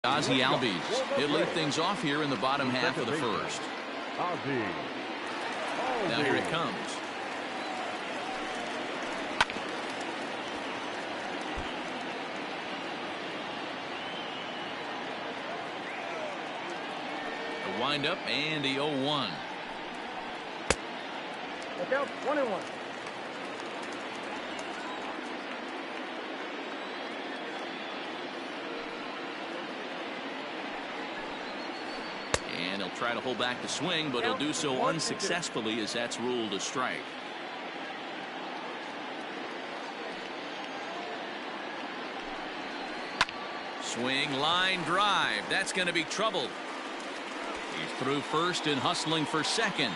Ozzie Albies. He'll lead things off here in the bottom half of the first. Now here it comes. The windup and the 0-1. Look out, 1-1. And he'll try to hold back the swing, but he'll do so unsuccessfully as that's ruled a strike. Swing, line drive. That's going to be trouble. He's through first and hustling for second.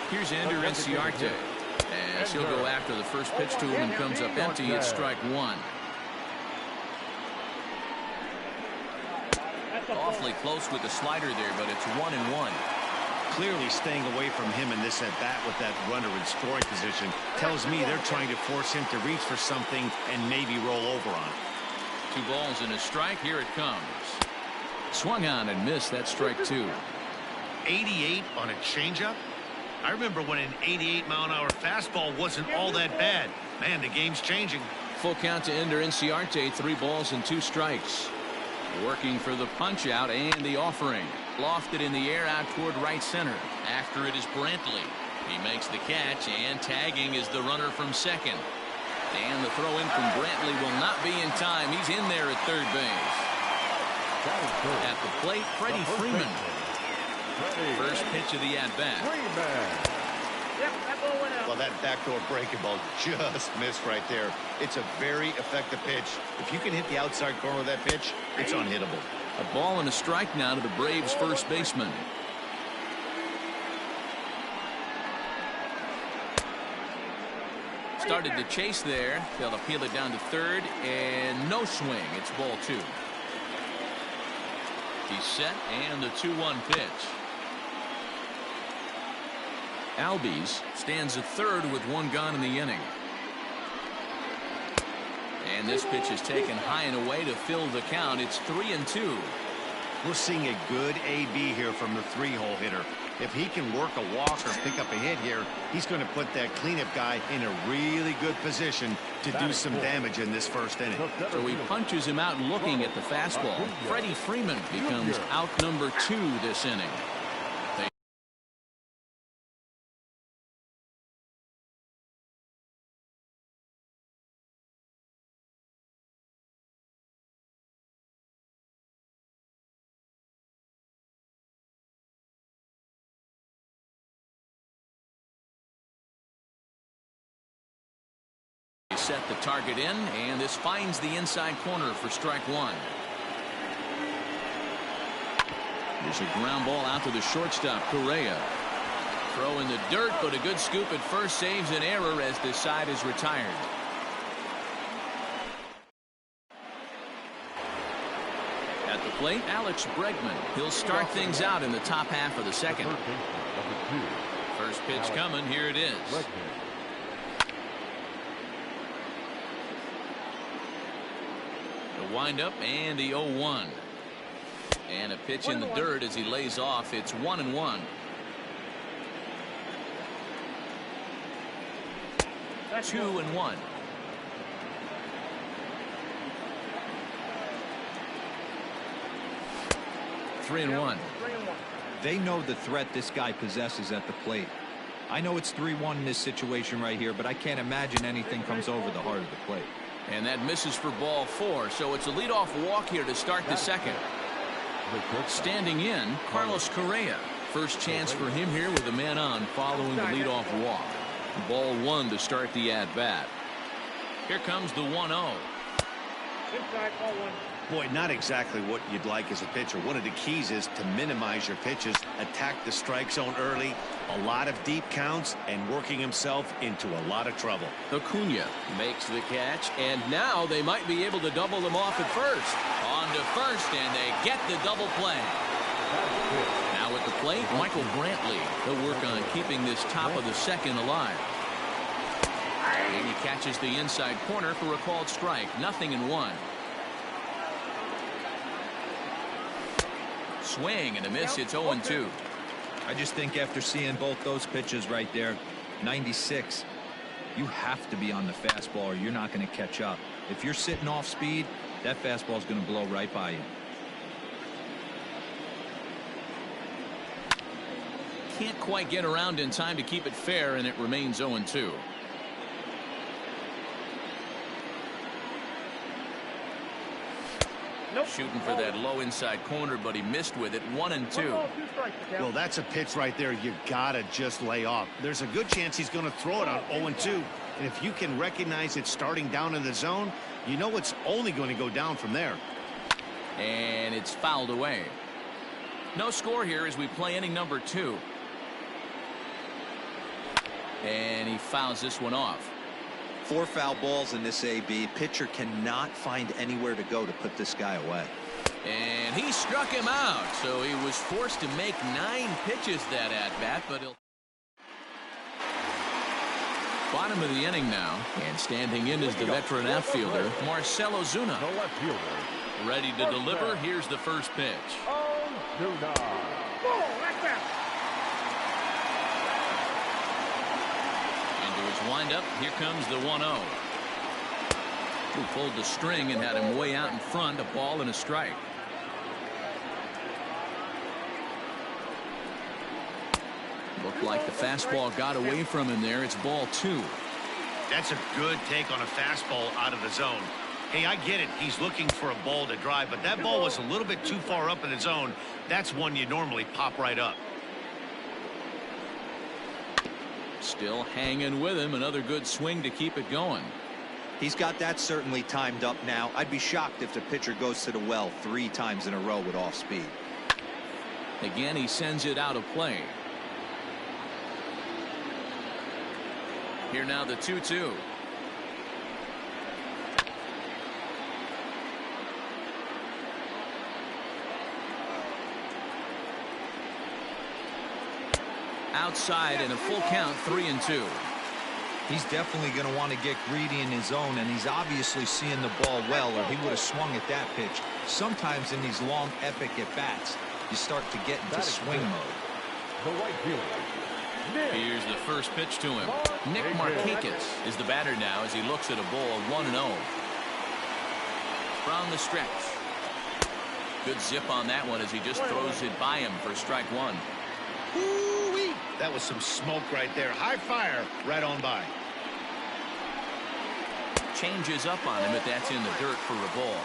Here's Ender Inciarte. As he'll go after the first pitch to him and comes up empty. It's strike one. Awfully close with the slider there, but it's 1-1. Clearly staying away from him in this at bat with that runner in scoring position tells me they're trying to force him to reach for something and maybe roll over on it. 2 balls and a strike. Here it comes. Swung on and missed. That's strike 2. 88 on a changeup. I remember when an 88-mile-an-hour fastball wasn't all that bad. Man, the game's changing. Full count to Ender Inciarte. 3 balls and 2 strikes. Working for the punch out and the offering. Lofted in the air out toward right center. After it is Brantley. He makes the catch, and tagging is the runner from second. And the throw in from Brantley will not be in time. He's in there at third base. At the plate, Freddie Freeman. First pitch of the at-bat. Well, that backdoor breaking ball just missed right there. It's a very effective pitch. If you can hit the outside corner of that pitch, it's unhittable. A ball and a strike now to the Braves first baseman. Started the chase there. They'll appeal it down to third, and no swing. It's ball 2. He's set, and the 2-1 pitch. Albies stands at third with 1 gone in the inning. And this pitch is taken high and away to fill the count. It's 3-2. We're seeing a good AB here from the 3-hole hitter. If he can work a walk or pick up a hit here, he's going to put that cleanup guy in a really good position to do some damage in this first inning. So he punches him out looking at the fastball. Freddie Freeman becomes out number 2 this inning. Set the target in, and this finds the inside corner for strike 1. There's a ground ball out to the shortstop, Correa. Throw in the dirt, but a good scoop at first saves an error as this side is retired. At the plate, Alex Bregman. He'll start things out in the top half of the second. First pitch coming. Here it is. The windup and the 0-1. And a pitch in the dirt as he lays off. It's 1-1. That's 2-1. Three and one. They know the threat this guy possesses at the plate. I know it's 3-1 in this situation right here, but I can't imagine anything comes over the heart of the plate. And that misses for ball 4. So it's a leadoff walk here to start the second. Standing in, Carlos Correa. First chance for him here with a man on following the leadoff walk. Ball 1 to start the at-bat. Here comes the 1-0. Inside, ball 1. Boy, not exactly what you'd like as a pitcher. One of the keys is to minimize your pitches, attack the strike zone early, a lot of deep counts, and working himself into a lot of trouble. Acuna makes the catch, and now they might be able to double them off at first. On to first, and they get the double play. Now with the plate, Michael Brantley. He'll work on keeping this top of the second alive. And he catches the inside corner for a called strike. 0-1. Swing and a miss. It's 0-2. I just think after seeing both those pitches right there, 96, you have to be on the fastball or you're not going to catch up. If you're sitting off speed, that fastball is going to blow right by you. Can't quite get around in time to keep it fair, and it remains 0-2. Shooting for that low inside corner, but he missed with it. 1-2. Well, that's a pitch right there you gotta just lay off. There's a good chance he's going to throw it on 0-2. And if you can recognize it starting down in the zone, you know it's only going to go down from there. And it's fouled away. No score here as we play inning number 2. And he fouls this one off. 4 foul balls in this AB. Pitcher cannot find anywhere to go to put this guy away. And he struck him out, so he was forced to make 9 pitches that at bat, but he'll. Bottom of the inning now, and standing in is the veteran outfielder, Marcell Ozuna. The left fielder. Ready to deliver. Here's the first pitch. Ozuna. Into his windup, here comes the 1-0. Who pulled the string and had him way out in front. A ball and a strike. Looked like the fastball got away from him there. It's ball 2. That's a good take on a fastball out of the zone. Hey, I get it. He's looking for a ball to drive, but that ball was a little bit too far up in the zone. That's one you normally pop right up. Still hanging with him. Another good swing to keep it going. He's got that certainly timed up now. I'd be shocked if the pitcher goes to the well 3 times in a row with off speed. Again, he sends it out of play. Here now the 2-2. Outside and a full count. 3-2. He's definitely going to want to get greedy in his zone, and he's obviously seeing the ball well, or he would have swung at that pitch. Sometimes in these long epic at bats, you start to get into swing mode. The right fielder. Here's the first pitch to him. Nick Markakis is the batter now as he looks at a ball 1-0. From the stretch. Good zip on that one as he just throws it by him for strike 1. Woo-wee. That was some smoke right there. High fire right on by. Changes up on him, but that's in the dirt for a ball.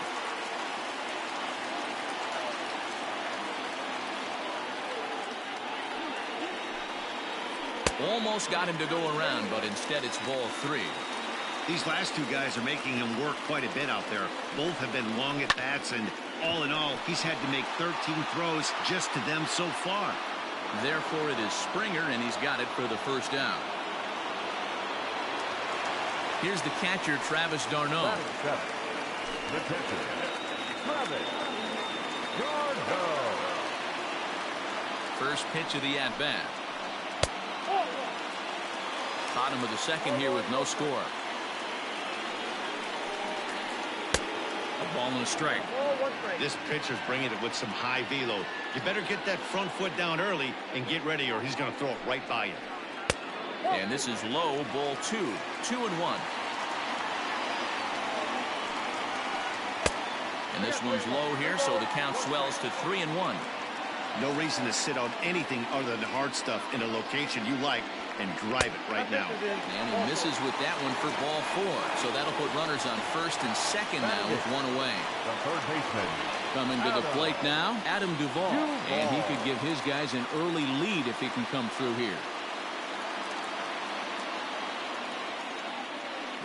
Almost got him to go around, but instead it's ball 3. These last 2 guys are making him work quite a bit out there. Both have been long at bats, and all in all, he's had to make 13 throws just to them so far. Therefore, it is Springer, and he's got it for the first down. Here's the catcher, Travis d'Arnaud. The catcher, Travis d'Arnaud. First pitch of the at-bat. Bottom of the second here with no score. A ball and a strike. This pitcher's bringing it with some high velo. You better get that front foot down early and get ready, or he's going to throw it right by you. And this is low, ball 2. 2-1. And this one's low here, so the count swells to 3-1. No reason to sit on anything other than hard stuff in a location you like and drive it right now. And he misses with that one for ball 4. So that'll put runners on first and second now with 1 away. The third baseman. Coming to the plate now, Adam Duvall. And he could give his guys an early lead if he can come through here.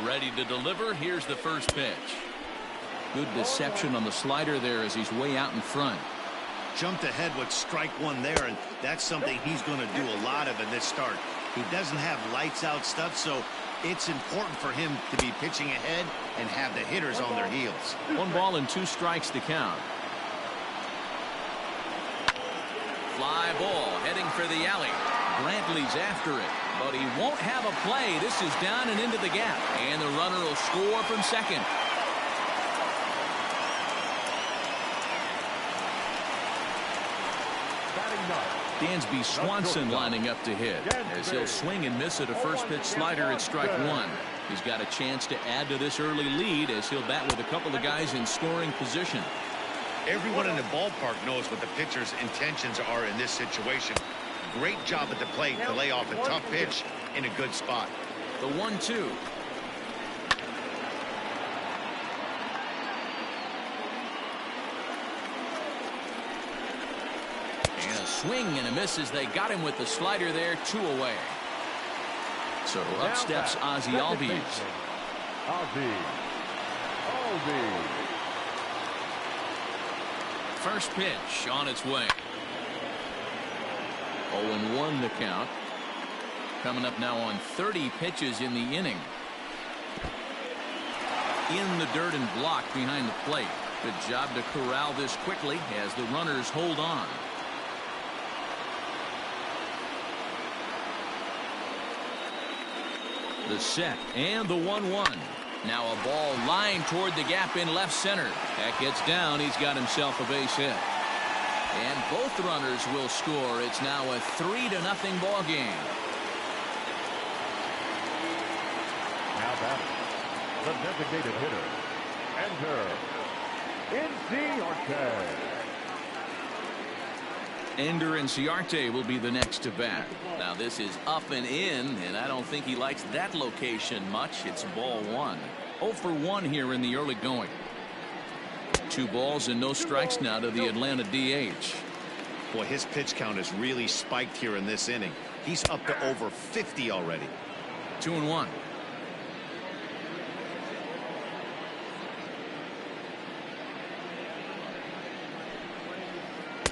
Ready to deliver. Here's the first pitch. Good deception on the slider there as he's way out in front. Jumped ahead with strike 1 there, and that's something he's going to do a lot of in this start. He doesn't have lights out stuff, so it's important for him to be pitching ahead and have the hitters on their heels. 1 ball and 2 strikes to count. Fly ball heading for the alley. Brantley's after it, but he won't have a play. This is down and into the gap, and the runner will score from second. Dansby Swanson lining up to hit as he'll swing and miss at a first pitch slider at strike one. He's got a chance to add to this early lead as he'll bat with a couple of guys in scoring position. Everyone in the ballpark knows what the pitcher's intentions are in this situation. Great job at the plate to lay off a tough pitch in a good spot. The 1-2. And a swing and a miss as they got him with the slider there, 2 away. So up steps Ozzie Albies. First pitch on its way. 0-1 the count. Coming up now on 30 pitches in the inning. In the dirt and blocked behind the plate. Good job to corral this quickly as the runners hold on. The set and the 1-1. Now a ball lined toward the gap in left center. That gets down. He's got himself a base hit. And both runners will score. It's now a 3-0 ball game. Now batting, the designated hitter, Ender Inciarte will be the next to bat. Now this is up and in, and I don't think he likes that location much. It's ball one. 0 for 1 here in the early going. 2 balls and no strikes now to the Atlanta DH. Boy, his pitch count has really spiked here in this inning. He's up to over 50 already. 2-1.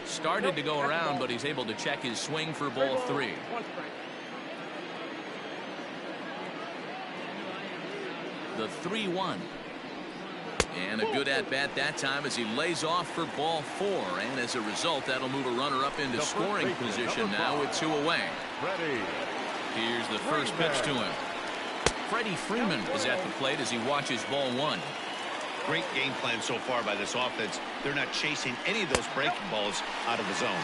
Started to go around, but he's able to check his swing for ball 3. The 3-1. And a good at-bat that time as he lays off for ball 4. And as a result, that'll move a runner up into scoring position now with 2 away. Here's the first pitch to him. Freddie Freeman is at the plate as he watches ball 1. Great game plan so far by this offense. They're not chasing any of those breaking balls out of the zone.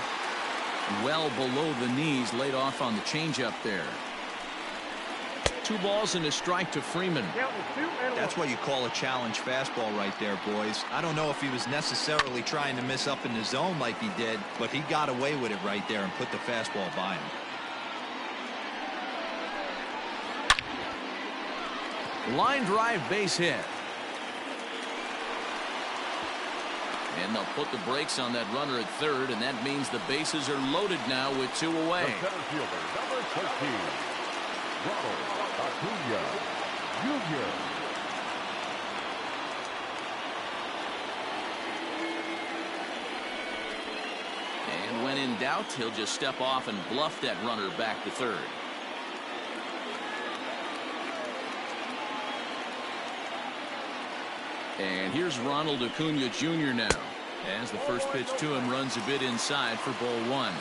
Well below the knees, laid off on the changeup there. 2 balls and a strike to Freeman. That's what you call a challenge fastball right there, boys. I don't know if he was necessarily trying to miss up in the zone like he did, but he got away with it right there and put the fastball by him. Line drive base hit. And they'll put the brakes on that runner at third, and that means the bases are loaded now with 2 away. The center fielder, number 13, Ronald Acuna Jr. And when in doubt, he'll just step off and bluff that runner back to third. And here's Ronald Acuna Jr. now, as the first pitch to him runs a bit inside for ball 1.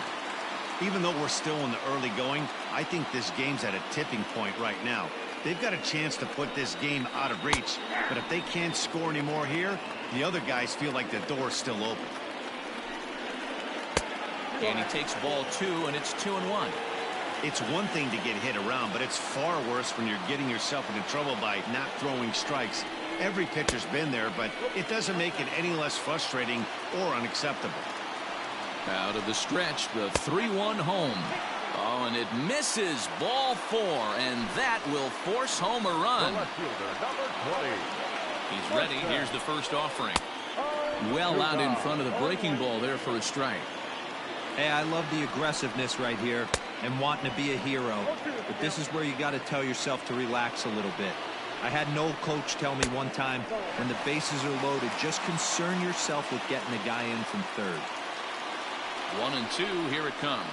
Even though we're still in the early going, I think this game's at a tipping point right now. They've got a chance to put this game out of reach, but if they can't score any more here, the other guys feel like the door's still open. And he takes ball 2, and it's 2-1. It's one thing to get hit around, but it's far worse when you're getting yourself into trouble by not throwing strikes. Every pitcher's been there, but it doesn't make it any less frustrating or unacceptable. Out of the stretch, the 3-1 home. Oh, and it misses ball 4, and that will force home a run. He's ready. Here's the first offering. Well out in front of the breaking ball there for a strike. Hey, I love the aggressiveness right here and wanting to be a hero, but this is where you got to tell yourself to relax a little bit. I had an old coach tell me one time, when the bases are loaded, just concern yourself with getting the guy in from third. 1-2, here it comes.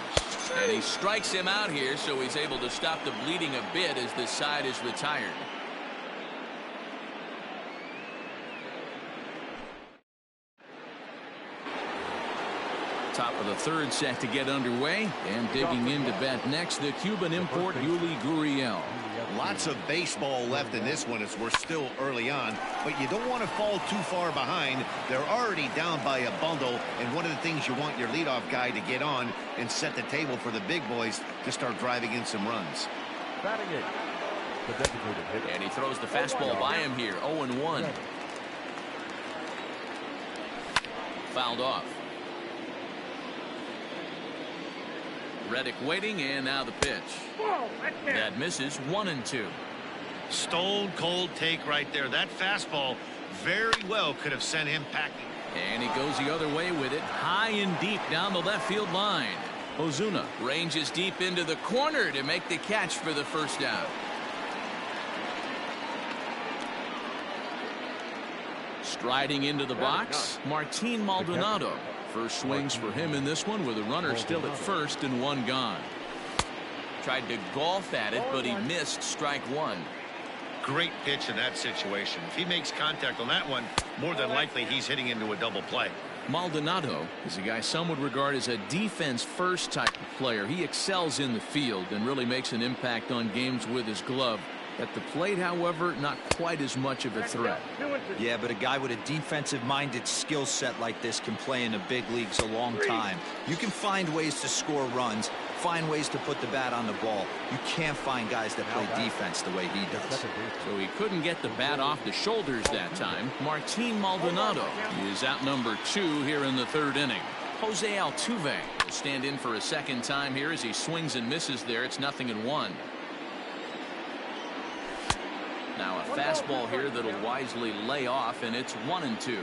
And he strikes him out here, so he's able to stop the bleeding a bit as this side is retired. Top of the third set to get underway, and digging in to bat next, the Cuban import Yuli Gurriel. Lots of baseball left in this one as we're still early on, but you don't want to fall too far behind. They're already down by a bundle, and one of the things you want your leadoff guy to get on and set the table for the big boys to start driving in some runs. Batting it, the designated hitter. And he throws the fastball by him here. 0-1. Fouled off. Reddick waiting, and now the pitch. That misses. 1-2. Stone cold take right there. That fastball very well could have sent him packing. And he goes the other way with it, high and deep down the left field line. Ozuna ranges deep into the corner to make the catch for the first out. Striding into the box, Martin Maldonado. First swings for him in this one with a runner still at first and one gone. Tried to golf at it, but he missed strike one. Great pitch in that situation. If he makes contact on that one, more than likely he's hitting into a double play. Maldonado is a guy some would regard as a defense-first type of player. He excels in the field and really makes an impact on games with his glove. At the plate, however, not quite as much of a threat. Yeah, but a guy with a defensive-minded skill set like this can play in the big leagues a long time. You can find ways to score runs, find ways to put the bat on the ball. You can't find guys that play defense the way he does. So he couldn't get the bat off the shoulders that time. Martin Maldonado is out number 2 here in the third inning. Jose Altuve will stand in for a second time here as he swings and misses there. It's 0-1. Now a fastball here that'll wisely lay off, and it's 1-2.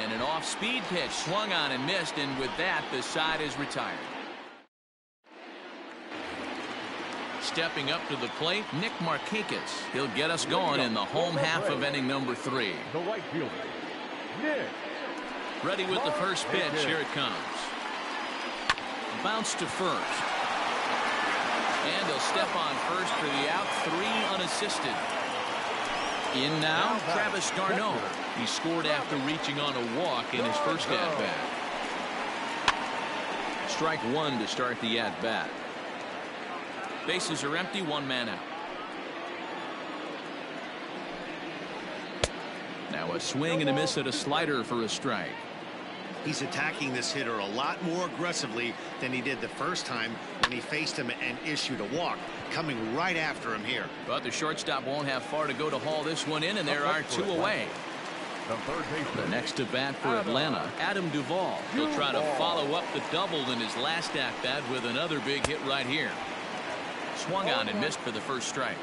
And an off-speed pitch swung on and missed, and with that the side is retired. Stepping up to the plate, Nick Markakis. He'll get us going in the home half of inning number 3. The right fielder, Nick. Ready with the first pitch. Here it comes. Bounce to first. And he'll step on first for the out. 3 unassisted. In now, Travis d'Arnaud. He scored after reaching on a walk in his first at-bat. Strike 1 to start the at-bat. Bases are empty, 1 man out. Now a swing and a miss at a slider for a strike. He's attacking this hitter a lot more aggressively than he did the first time when he faced him and issued a walk. Coming right after him here. But the shortstop won't have far to go to haul this one in, and there are 2 away. The next to bat for Atlanta, Adam Duvall. He'll try to follow up the double in his last at-bat with another big hit right here. Swung on and missed for the first strike.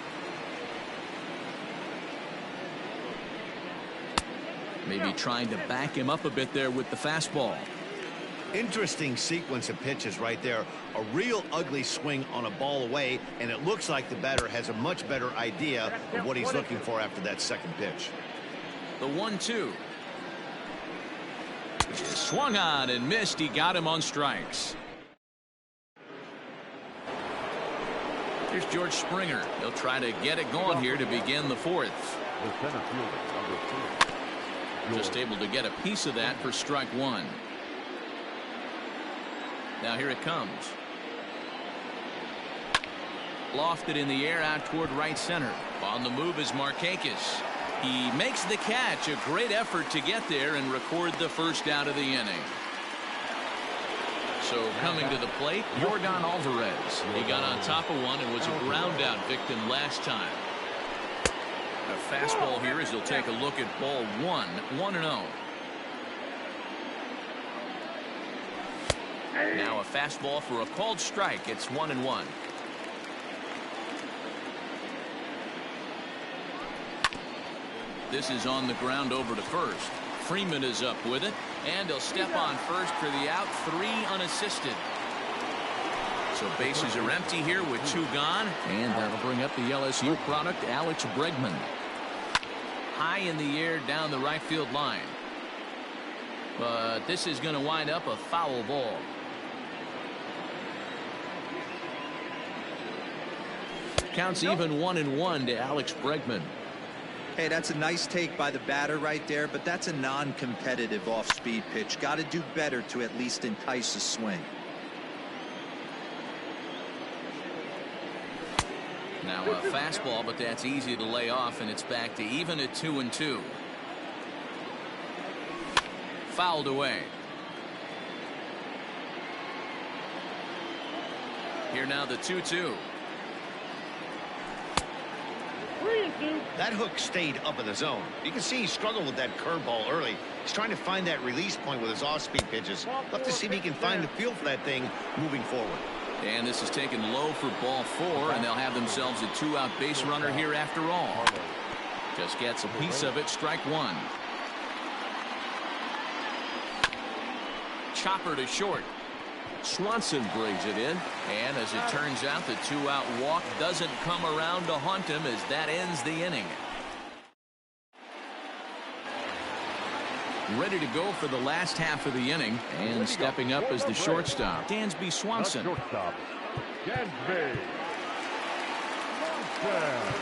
Maybe trying to back him up a bit there with the fastball. Interesting sequence of pitches right there. A real ugly swing on a ball away, and it looks like the batter has a much better idea of what he's looking for after that second pitch. The 1-2. Swung on and missed. He got him on strikes. Here's George Springer. He'll try to get it going here to begin the 4th. The center fielder, number 2. Just able to get a piece of that for strike 1. Now here it comes. Lofted in the air out toward right center. On the move is Markakis. He makes the catch. A great effort to get there and record the first out of the inning. So coming to the plate, Yordan Alvarez. He got on top of one and was a ground out victim last time. A fastball here as he'll take a look at ball 1. 1-0. Now a fastball for a called strike. It's 1-1. This is on the ground over to first. Freeman is up with it, and he'll step on first for the out. 3 unassisted. So bases are empty here with 2 gone, and that'll bring up the LSU product, Alex Bregman. High in the air down the right field line. But this is going to wind up a foul ball. Counts even 1-1 to Alex Bregman. Hey, that's a nice take by the batter right there, but that's a non-competitive off-speed pitch. Got to do better to at least entice a swing. Now a fastball, but that's easy to lay off, and it's back to even at 2-2. Fouled away. Here now the 2-2. 3-2. That hook stayed up in the zone. You can see he struggled with that curveball early. He's trying to find that release point with his off-speed pitches. Love to see if he can find the feel for that thing moving forward. And this is taken low for ball 4, and they'll have themselves a 2-out base runner here after all. Just gets a piece of it, strike 1. Chopper to short. Swanson brings it in. And as it turns out, the 2-out walk doesn't come around to haunt him as that ends the inning. Ready to go for the last half of the inning, and stepping up as the shortstop, Dansby Swanson. Shortstop, Dansby Swanson.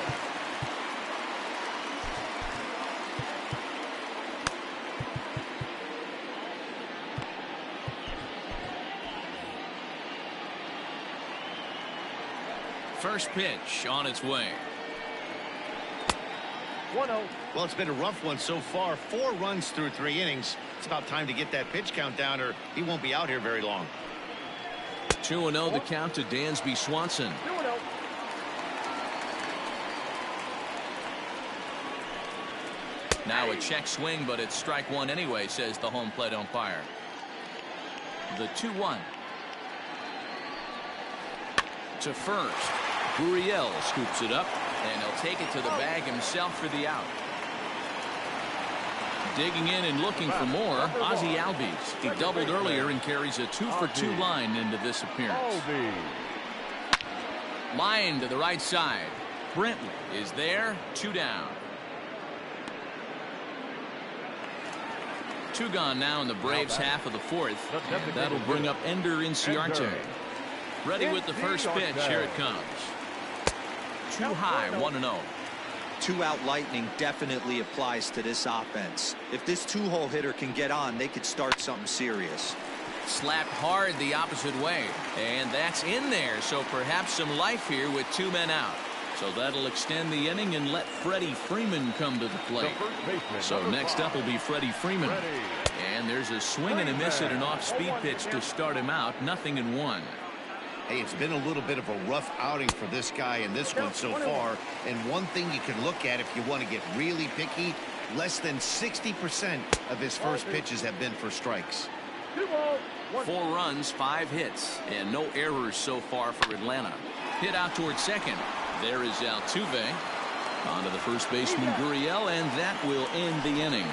First pitch on its way. 1-0. Well, it's been a rough one so far. 4 runs through 3 innings. It's about time to get that pitch count down, or he won't be out here very long. 2-0 the count to Dansby Swanson. 2-0. Now a check swing, but it's strike 1 anyway, says the home plate umpire. The 2-1. To first. Gurriel scoops it up, and he'll take it to the bag himself for the out. Digging in and looking for more, Ozzie Albies. He doubled earlier and carries a 2-for-2 line into this appearance. Line to the right side. Brentley is there, 2 down. 2 gone now in the Braves half of the 4th. And that'll bring up Ender Inciarte. Ready with the first pitch. Here it comes. Too high, 1-0. 2-out lightning definitely applies to this offense. If this 2-hole hitter can get on, they could start something serious. Slapped hard the opposite way, and that's in there, so perhaps some life here with 2 men out. So that'll extend the inning and let Freddie Freeman come to the plate. So next up will be Freddie Freeman. And there's a swing and a miss at an off-speed pitch to start him out. 0-1. Hey, it's been a little bit of a rough outing for this guy in this one so far. And one thing you can look at if you want to get really picky, less than 60% of his first pitches have been for strikes. 4 runs, 5 hits, and no errors so far for Atlanta. Hit out towards second. There is Altuve. On to the first baseman, Gurriel, and that will end the inning.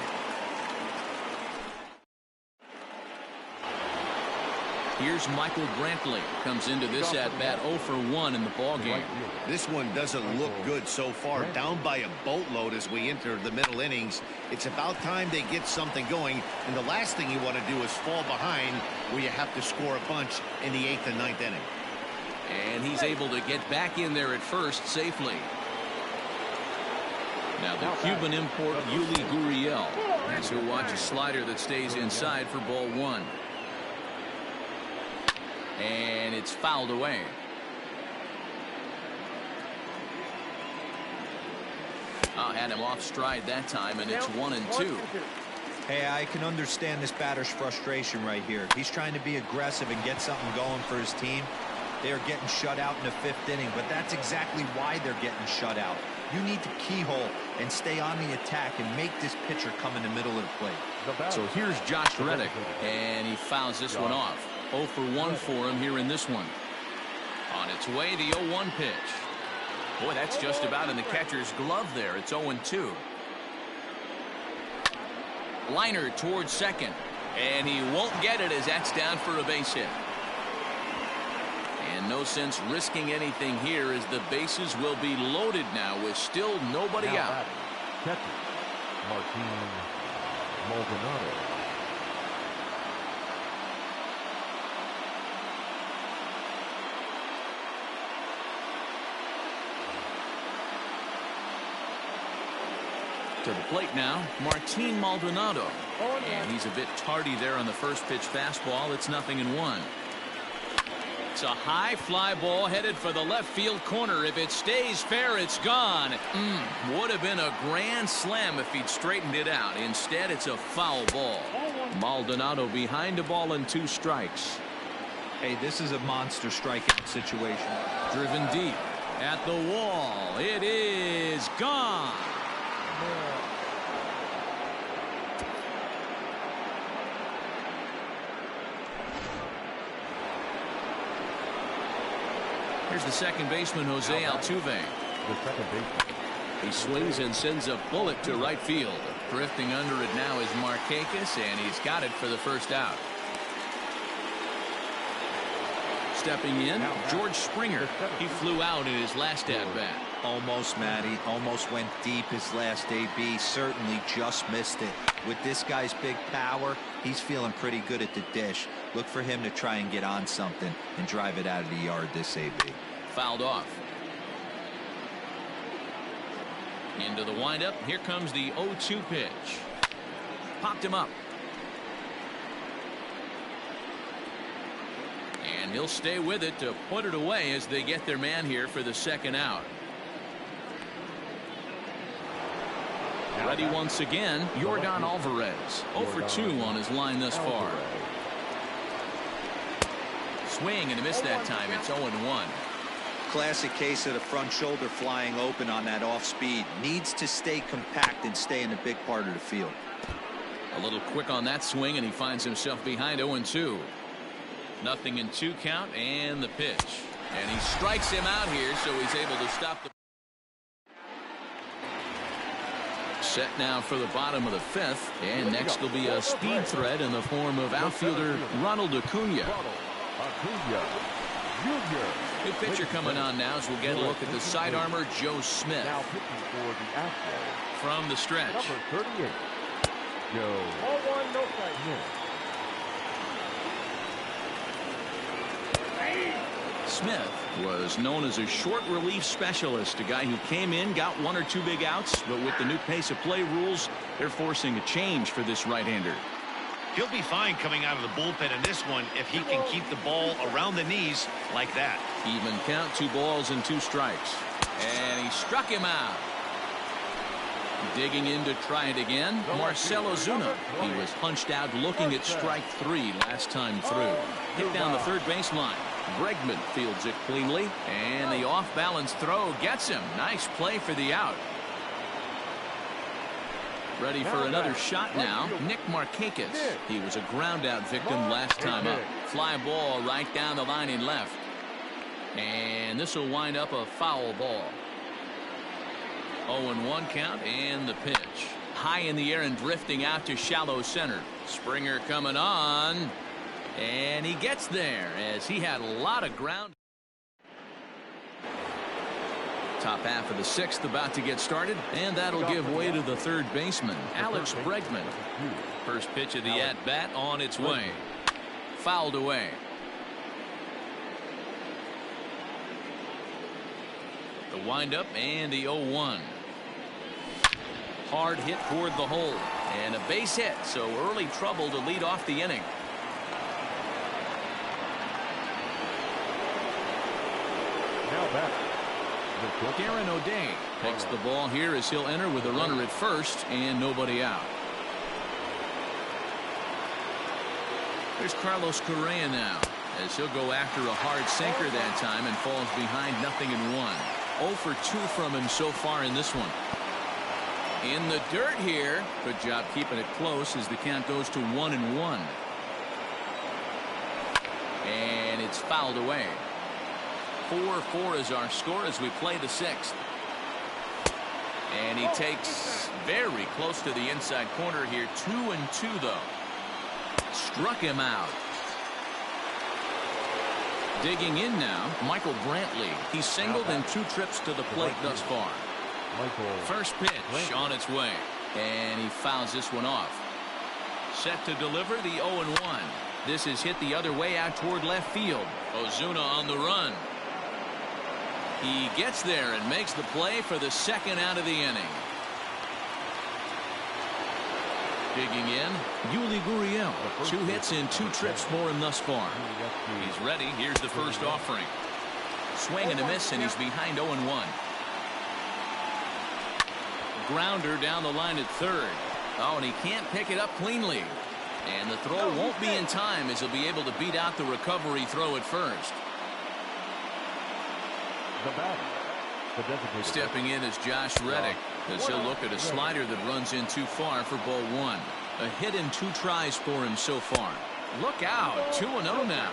Here's Michael Brantley. Comes into this at-bat 0-for-1 in the ballgame. This one doesn't look good so far. Down by a boatload as we enter the middle innings. It's about time they get something going. And the last thing you want to do is fall behind where you have to score a bunch in the 8th and 9th inning. And he's able to get back in there at first safely. Now the Cuban import, Yuli Gurriel. As he'll watch a slider that stays inside for ball 1. And it's fouled away. Had him off stride that time, and it's 1-2. Hey, I can understand this batter's frustration right here. He's trying to be aggressive and get something going for his team. They are getting shut out in the 5th inning, but that's exactly why they're getting shut out. You need to keyhole and stay on the attack and make this pitcher come in the middle of the plate. So here's Josh Reddick, and he fouls this one off. 0-for-1 for him here in this one. On its way, the 0-1 pitch. Boy, that's just about in the catcher's glove there. It's 0-2. Liner towards second, and he won't get it as that's down for a base hit. And no sense risking anything here as the bases will be loaded now with still nobody out. Catcher, Martin Maldonado. To the plate now, Martin Maldonado. And he's a bit tardy there on the first pitch fastball. It's 0-1. It's a high fly ball headed for the left field corner. If it stays fair, it's gone. Would have been a grand slam if he'd straightened it out. Instead, it's a foul ball. Maldonado behind a ball and 2 strikes. Hey, this is a monster strikeout situation. Driven deep at the wall. It is gone. Here's the second baseman, Jose Altuve. The second baseman. He swings and sends a bullet to right field. Drifting under it now is Markakis, and he's got it for the first out. Stepping in, George Springer. He flew out in his last at-bat. Almost, Matty. Almost went deep his last AB. Certainly just missed it. With this guy's big power, he's feeling pretty good at the dish. Look for him to try and get on something and drive it out of the yard this AB. Fouled off. Into the windup. Here comes the 0-2 pitch. Popped him up. And he'll stay with it to put it away as they get their man here for the second out. Ready once again, Yordan Alvarez. 0 for 2 on his line thus far. Swing and a miss that time. It's 0-1. Classic case of the front shoulder flying open on that off speed. Needs to stay compact and stay in the big part of the field. A little quick on that swing, and he finds himself behind 0-2. 0-2 count, and the pitch. And he strikes him out here, so he's able to stop the. Set now for the bottom of the 5th, and next will be a speed threat in the form of outfielder Ronald Acuna. New pitcher coming on now as we'll get a look at the side armor, Joe Smith. Now pitching for the Astros. From the stretch. Number 38, Joe. 0-1, no strike. Smith was known as a short relief specialist, a guy who came in, got 1 or 2 big outs, but with the new pace of play rules, they're forcing a change for this right-hander. He'll be fine coming out of the bullpen in this one if he can keep the ball around the knees like that. Even count, 2 balls and 2 strikes. And he struck him out. Digging in to try it again, Marcell Ozuna. He was punched out looking at strike 3 last time through. Hit down the third baseline. Bregman fields it cleanly, and the off-balance throw gets him. Nice play for the out. Ready for another shot now, Nick Markakis. He was a ground-out victim last time up. Fly ball right down the line in left. And this will wind up a foul ball. 0-1 count, and the pitch. High in the air and drifting out to shallow center. Springer coming on. And he gets there as he had a lot of ground. Top half of the 6th about to get started, and that'll give way to the third baseman, Alex Bregman. First pitch of the at-bat on its way. Fouled away. The windup and the 0-1. Hard hit toward the hole, and a base hit, so early trouble to lead off the inning. Now back. Aaron O'Day picks the ball here as he'll enter with a runner at first and nobody out. There's Carlos Correa now as he'll go after a hard sinker that time and falls behind 0-1. 0 for 2 from him so far in this one. In the dirt here. Good job keeping it close as the count goes to 1-1. And it's fouled away. 4-4 is our score as we play the 6th. And he takes very close to the inside corner here. 2-2 though. Struck him out. Digging in now, Michael Brantley. He's singled in 2 trips to the plate thus far. First pitch on its way. And he fouls this one off. Set to deliver the 0-1. This is hit the other way out toward left field. Ozuna on the run. He gets there and makes the play for the second out of the inning. Digging in, Yuli Gurriel. 2 hits and 2 trips for him thus far. He's ready. Here's the first offering. Swing and a miss, and he's behind 0-1. Grounder down the line at third. Oh, and he can't pick it up cleanly. And the throw won't be in time as he'll be able to beat out the recovery throw at first. Stepping in is Josh Reddick as he'll look at a slider that runs in too far for ball 1. A hit in 2 tries for him so far. Look out, 2-0 now.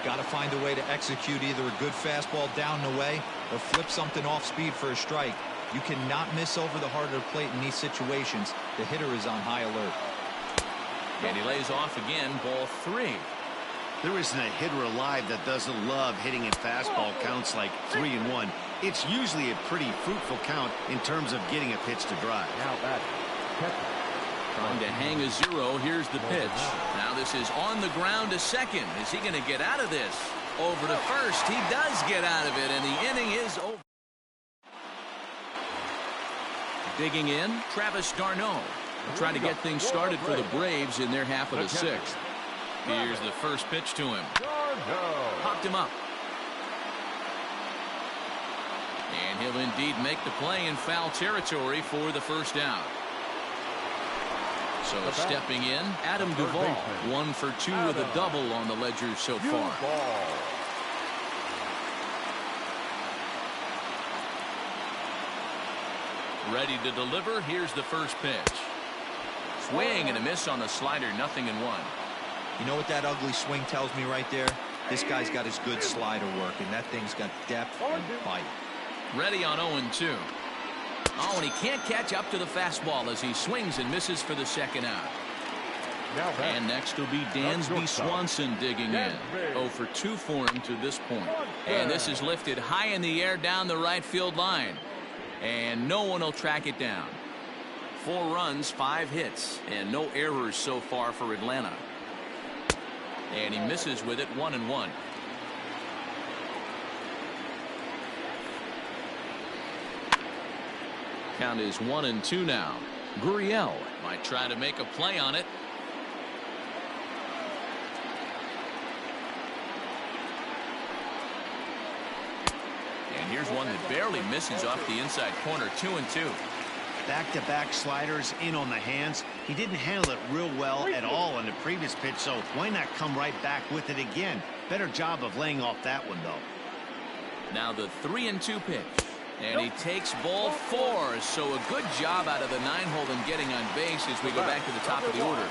Got to find a way to execute either a good fastball down the way or flip something off speed for a strike. You cannot miss over the heart of the plate in these situations. The hitter is on high alert. And he lays off again, ball 3. There isn't a hitter alive that doesn't love hitting in fastball counts like 3-1. It's usually a pretty fruitful count in terms of getting a pitch to drive. Trying to hang a 0. Here's the pitch. Now this is on the ground to second. Is he going to get out of this? Over to first. He does get out of it, and the inning is over. Digging in, Travis d'Arnaud. Trying to get things started for the Braves in their half of the 6th. Here's the first pitch to him. Popped him up. And he'll indeed make the play in foul territory for the first out. So stepping in, Adam Duvall. 1 for 2 with a double on the ledger so far. Ready to deliver. Here's the first pitch. Swing and a miss on the slider. 0-1. You know what that ugly swing tells me right there? This guy's got his good slider work, and that thing's got depth and bite. Ready on 0-2. Oh, and he can't catch up to the fastball as he swings and misses for the second out. And next will be Dansby Swanson digging in. 0 for 2 for him to this point. And this is lifted high in the air down the right field line. And no one will track it down. 4 runs, 5 hits, and no errors so far for Atlanta. And he misses with it. 1-1. Count is 1-2 now. Gurriel might try to make a play on it. And here's one that barely misses off the inside corner. 2-2. Back-to-back sliders in on the hands. He didn't handle it real well at all on the previous pitch, so why not come right back with it again? Better job of laying off that one, though. Now the 3-2 pitch. And he takes ball 4. So a good job out of the 9-hole in getting on base as we go back to the top of the order.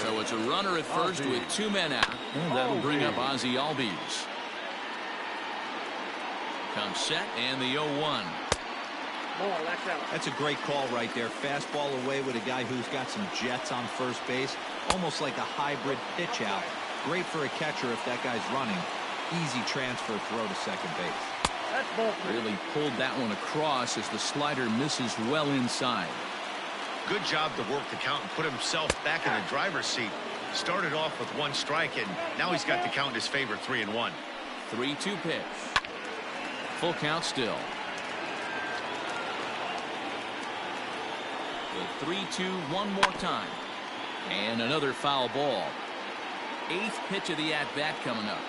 So it's a runner at first with 2 men out. And that'll bring up Ozzie Albies. Comes set and the 0-1. That's a great call right there. Fastball away with a guy who's got some jets on first base. Almost like a hybrid pitch out. Great for a catcher if that guy's running. Easy transfer throw to second base. Really pulled that one across as the slider misses well inside. Good job to work the count and put himself back in the driver's seat. Started off with 1 strike, and now he's got the count in his favor. 3-1. 3-2 pitch. Full count still. The 3-2 one more time. And another foul ball. 8th pitch of the at-bat coming up.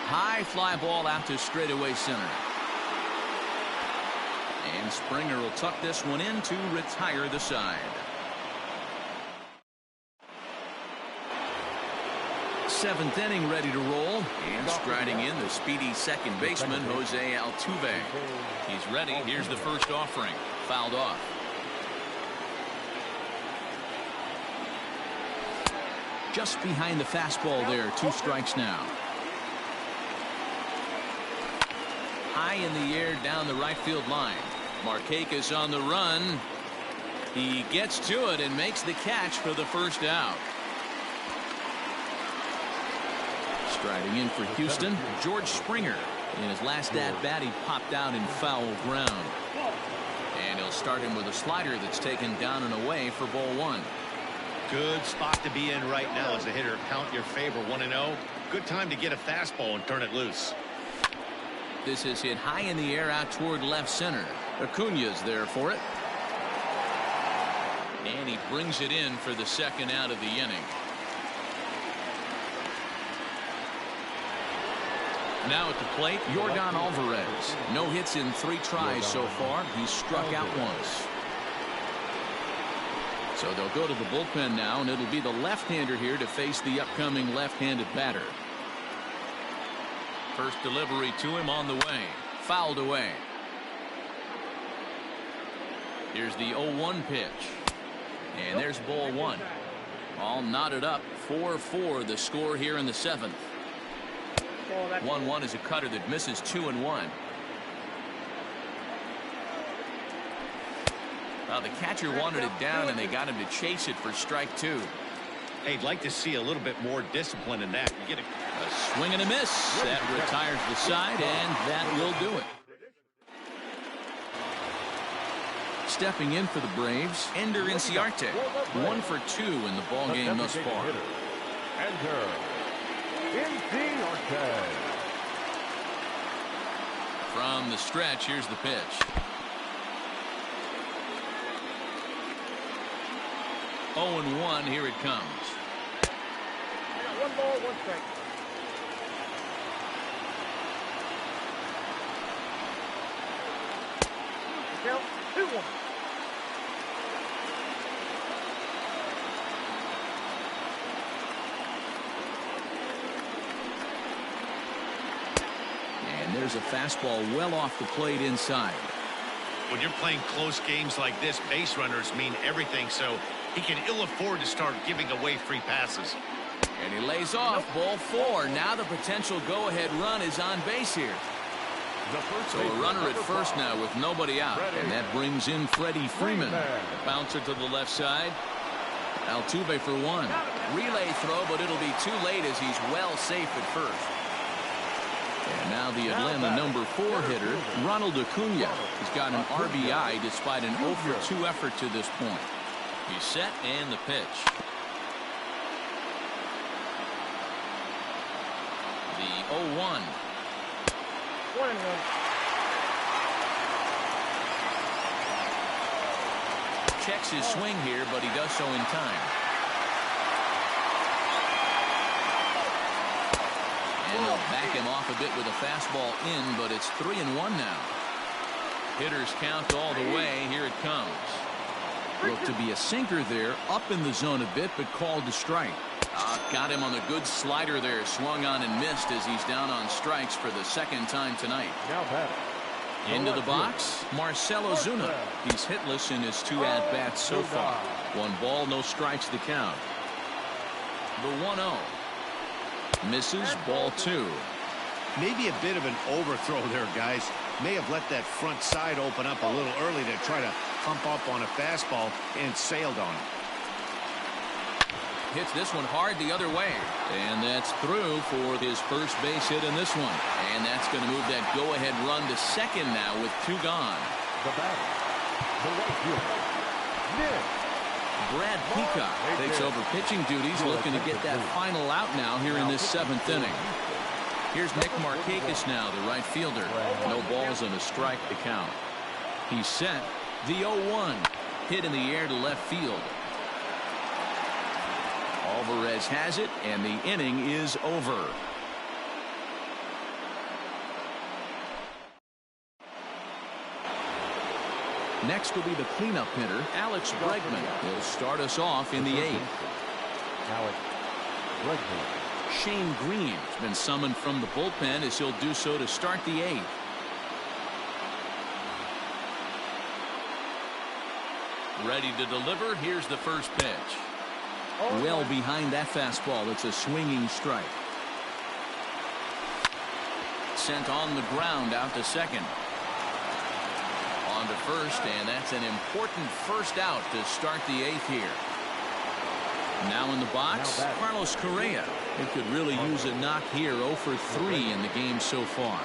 High fly ball out to straightaway center. And Springer will tuck this one in to retire the side. 7th inning ready to roll. And striding in the speedy second baseman, Jose Altuve. He's ready. Here's the first offering. Fouled off. Just behind the fastball there. 2 strikes now. High in the air down the right field line. Markakis on the run. He gets to it and makes the catch for the first out. Striding in for Houston, George Springer. In his last at-bat, he popped out in foul ground. And he'll start him with a slider that's taken down and away for ball 1. Good spot to be in right now as a hitter. Count your favor. 1-0. Good time to get a fastball and turn it loose. This is hit high in the air out toward left center. Acuña's there for it. And he brings it in for the second out of the inning. Now at the plate, Yordan Alvarez. No hits in 3 tries so far. He's struck out once. So they'll go to the bullpen now, and it'll be the left-hander here to face the upcoming left-handed batter. First delivery to him on the way. Fouled away. Here's the 0-1 pitch. And there's ball 1. All knotted up. 4-4 the score here in the 7th. 1-1 is a cutter that misses 2-1. Well, the catcher wanted it down, and they got him to chase it for strike 2. Hey, I'd like to see a little bit more discipline in that. You get a swing and a miss. That retires the side, and that will do it. Stepping in for the Braves, Ender Inciarte. 1 for 2 in the ball game thus far. Ender Inciarte. From the stretch, here's the pitch. 0-1, here it comes. 1 ball, 1 strike. Count 2-1. And there's a fastball well off the plate inside. When you're playing close games like this, base runners mean everything, so he can ill afford to start giving away free passes. And he lays off. Ball 4. Now the potential go-ahead run is on base here. So a runner at first now with nobody out. And that brings in Freddie Freeman. Bouncer to the left side. Altuve for 1. Relay throw, but it'll be too late as he's well safe at first. And now the Atlanta number 4 hitter, Ronald Acuna. He's got an RBI despite an 0 for 2 effort to this point. He's set, and the pitch. The 0-1. 1-1. Checks his swing here, but he does so in time. And they'll back him off a bit with a fastball in, but it's 3-1 now. Hitters count all the way. Here it comes. Looked to be a sinker there, up in the zone a bit, but called to strike. Got him on the good slider there, swung on and missed as he's down on strikes for the second time tonight. Now batting. Into the box, Marcell Ozuna. He's hitless in his 2 at-bats so far. 1 ball, no strikes to count. The 1-0. Misses, ball 2. Maybe a bit of an overthrow there, guys. May have let that front side open up a little early to try to pump up on a fastball and sailed on it. Hits this one hard the other way. And that's through for his first base hit in this one. And that's going to move that go-ahead run to second now with 2 gone. The batter, the right fielder, Nick. Brad Peacock takes over pitching duties, looking to get that final out now here in this 7th inning. Here's Nick Markakis now, the right fielder. No balls and a strike to count. He's set. The 0-1. Hit in the air to left field. Alvarez has it, and the inning is over. Next will be the cleanup hitter, Alex Bregman. He'll start us off in the 8th. Alex Bregman. Shane Green has been summoned from the bullpen as he'll do so to start the 8th. Ready to deliver. Here's the first pitch. Well behind that fastball. It's a swinging strike. Sent on the ground out to second. On to first, and that's an important first out to start the 8th here. Now in the box, Carlos Correa. He could really use a knock here. 0 for 3 in the game so far.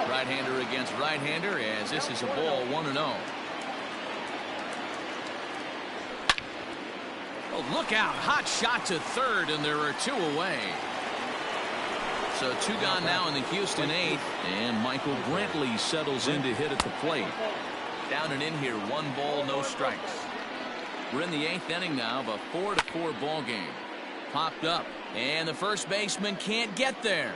Right-hander against right-hander as this is a ball 1-0. Oh, look out. Hot shot to third, and there are 2 away. So 2 gone now in the Houston 8th, and Michael Brantley settles in to hit at the plate. Down and in here, 1 ball, no strikes. We're in the 8th inning now of a 4-4 ball game. Popped up, and the first baseman can't get there.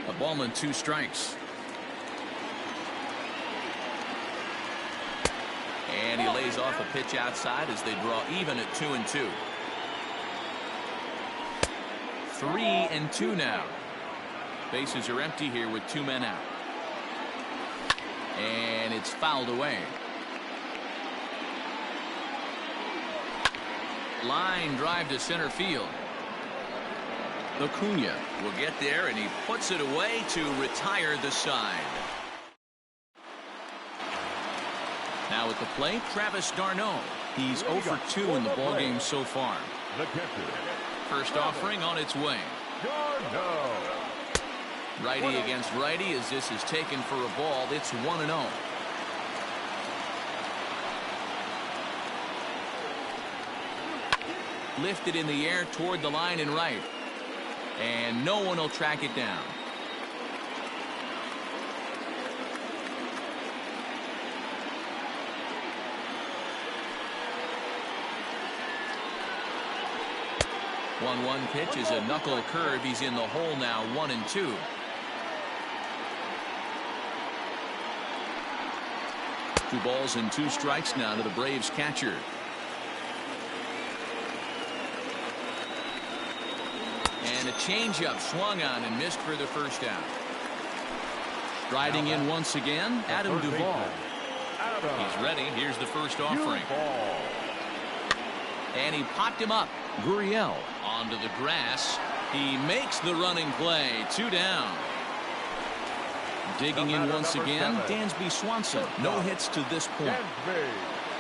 A ball and 2 strikes. And he lays off a pitch outside as they draw even at 2-2. 3-2 now. Bases are empty here with 2 men out. And it's fouled away. Line drive to center field. Acuna will get there, and he puts it away to retire the side. Now at the plate, Travis d'Arnaud. He's 0 for 2 in the ballgame so far. The catcher. First offering on its way. Righty against righty as this is taken for a ball. It's 1-0. Lifted in the air toward the line and right. And no one will track it down. One pitch is a knuckle curve. He's in the hole now, 1-2. Two balls and 2 strikes now to the Braves catcher. And a changeup swung on and missed for the first out. Striding in once again, Adam Duvall. He's ready. Here's the first offering. And he popped him up. Gurriel onto the grass. He makes the running play. 2 down. Digging in once again, Dansby Swanson. No hits to this point.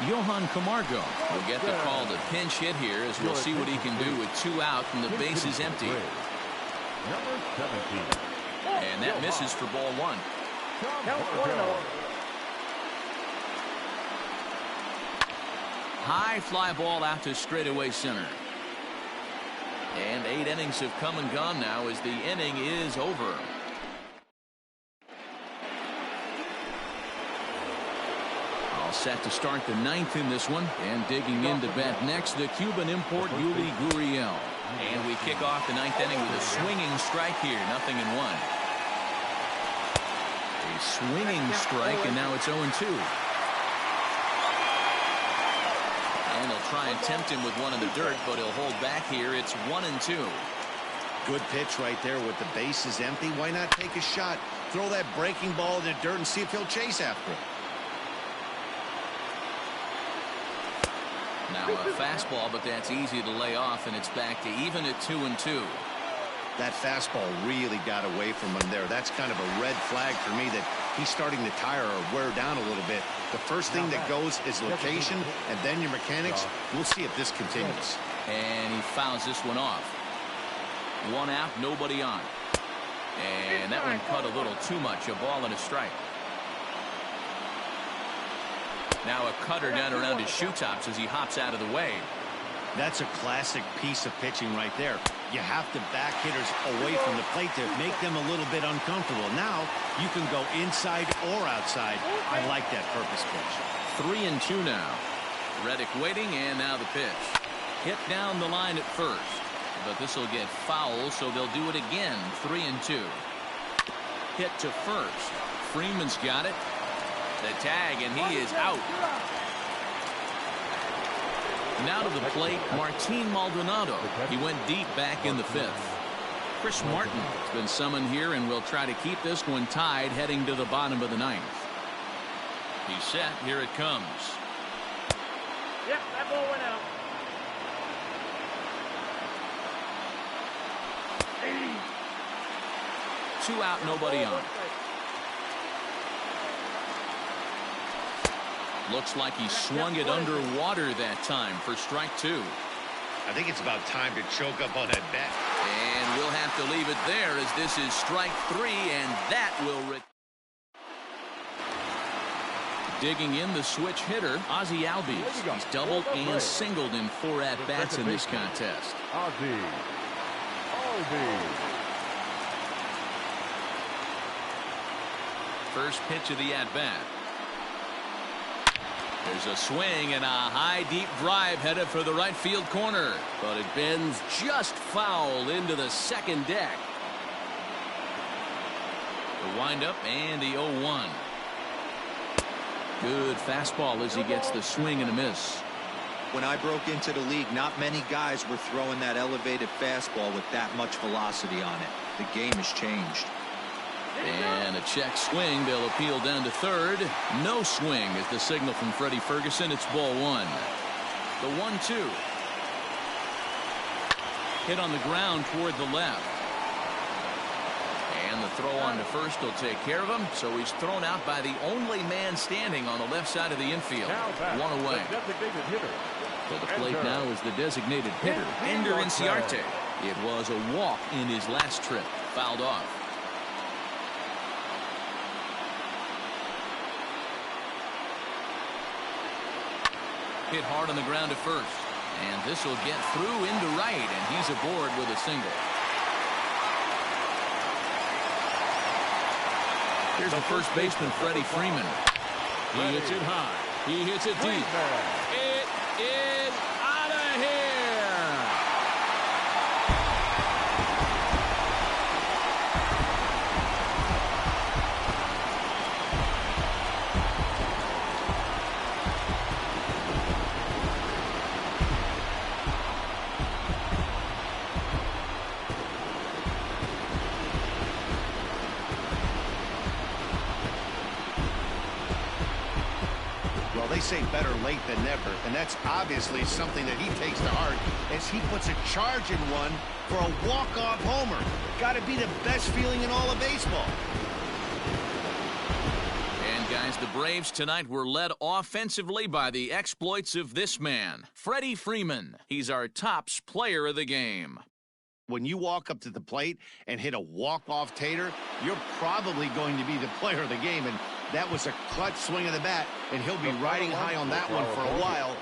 Johan Camargo will get the call to pinch hit here as we'll see what he can do with 2 out and the base is empty. And that misses for ball 1. High fly ball out to straightaway center. And 8 innings have come and gone now as the inning is over. All set to start the 9th in this one. And digging in to bat next, the Cuban import Yuli Gurriel. And we kick off the 9th inning with a swinging strike here. 0-1. A swinging strike, and now it's 0-2. And they'll try and tempt him with one in the dirt, but he'll hold back here. It's 1-2. Good pitch right there with the bases empty. Why not take a shot? Throw that breaking ball in the dirt and see if he'll chase after it. Now a fastball, but that's easy to lay off, and it's back to even at 2-2. That fastball really got away from him there. That's kind of a red flag for me that he's starting to tire or wear down a little bit. The first thing that goes is location and then your mechanics. We'll see if this continues. And he fouls this one off. 1 out, nobody on. And that one cut a little too much. A ball and a strike. Now a cutter down around his shoe tops as he hops out of the way. That's a classic piece of pitching right there. You have to back hitters away from the plate to make them a little bit uncomfortable. Now you can go inside or outside. I like that purpose pitch. 3-2 now. Reddick waiting, and now the pitch. Hit down the line at first. But this will get foul, so they'll do it again. 3-2. Hit to first. Freeman's got it. The tag, and he is out. Now to the plate, Martin Maldonado. He went deep back in the 5th. Chris Martin has been summoned here and will try to keep this one tied heading to the bottom of the 9th. He's set. Here it comes. Yep, that ball went out. Two out, nobody on. Looks like he swung it underwater that time for strike 2. I think it's about time to choke up on that bat. And we'll have to leave it there as this is strike 3, and that will digging in the switch hitter, Ozzie Albies. He's doubled and singled in 4 at-bats in this contest. Ozzie Albies. First pitch of the at-bat. There's a swing and a high deep drive headed for the right field corner, but it bends just foul into the second deck. The windup and the 0-1. Good fastball as he gets the swing and a miss. When I broke into the league, not many guys were throwing that elevated fastball with that much velocity on it. The game has changed. And a check swing. They'll appeal down to third. No swing is the signal from Freddie Ferguson. It's ball one. The 1-2. Hit on the ground toward the left. And the throw on to first will take care of him. So he's thrown out by the only man standing on the left side of the infield. One away. For the plate now is the designated hitter, Ender Inciarte. It was a walk in his last trip. Fouled off. Hit hard on the ground to first. And this will get through into right, and he's aboard with a single. Here's the first baseman, Freddie Freeman. He hits it high. He hits it deep. It is out of here. They say better late than never, and that's obviously something that he takes to heart as he puts a charge in one for a walk-off homer. Got to be the best feeling in all of baseball. And guys, the Braves tonight were led offensively by the exploits of this man, Freddie Freeman. He's our tops player of the game. When you walk up to the plate and hit a walk-off tater, you're probably going to be the player of the game, and that was a clutch swing of the bat, and he'll be riding high on that one for a while.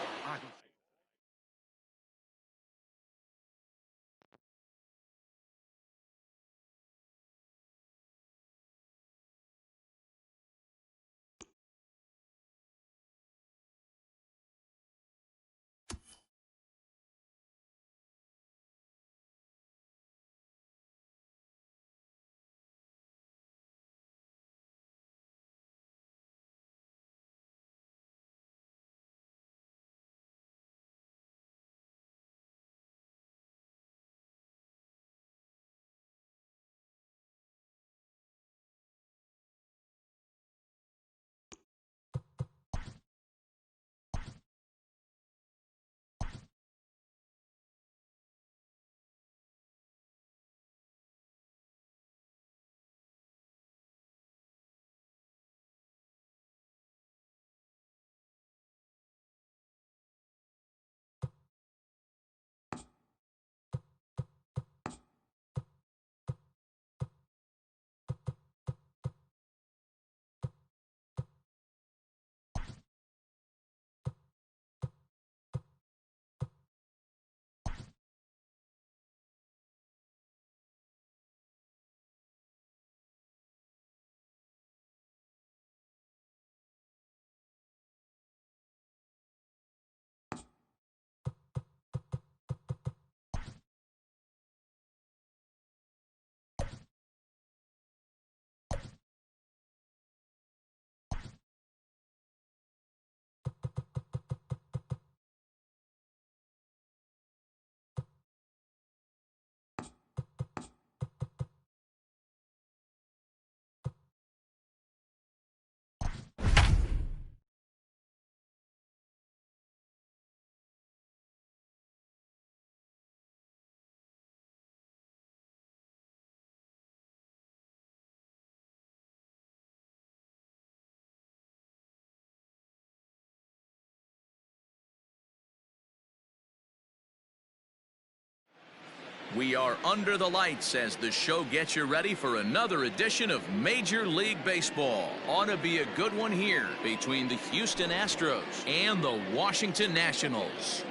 We are under the lights as the show gets you ready for another edition of Major League Baseball. Ought to be a good one here between the Houston Astros and the Washington Nationals.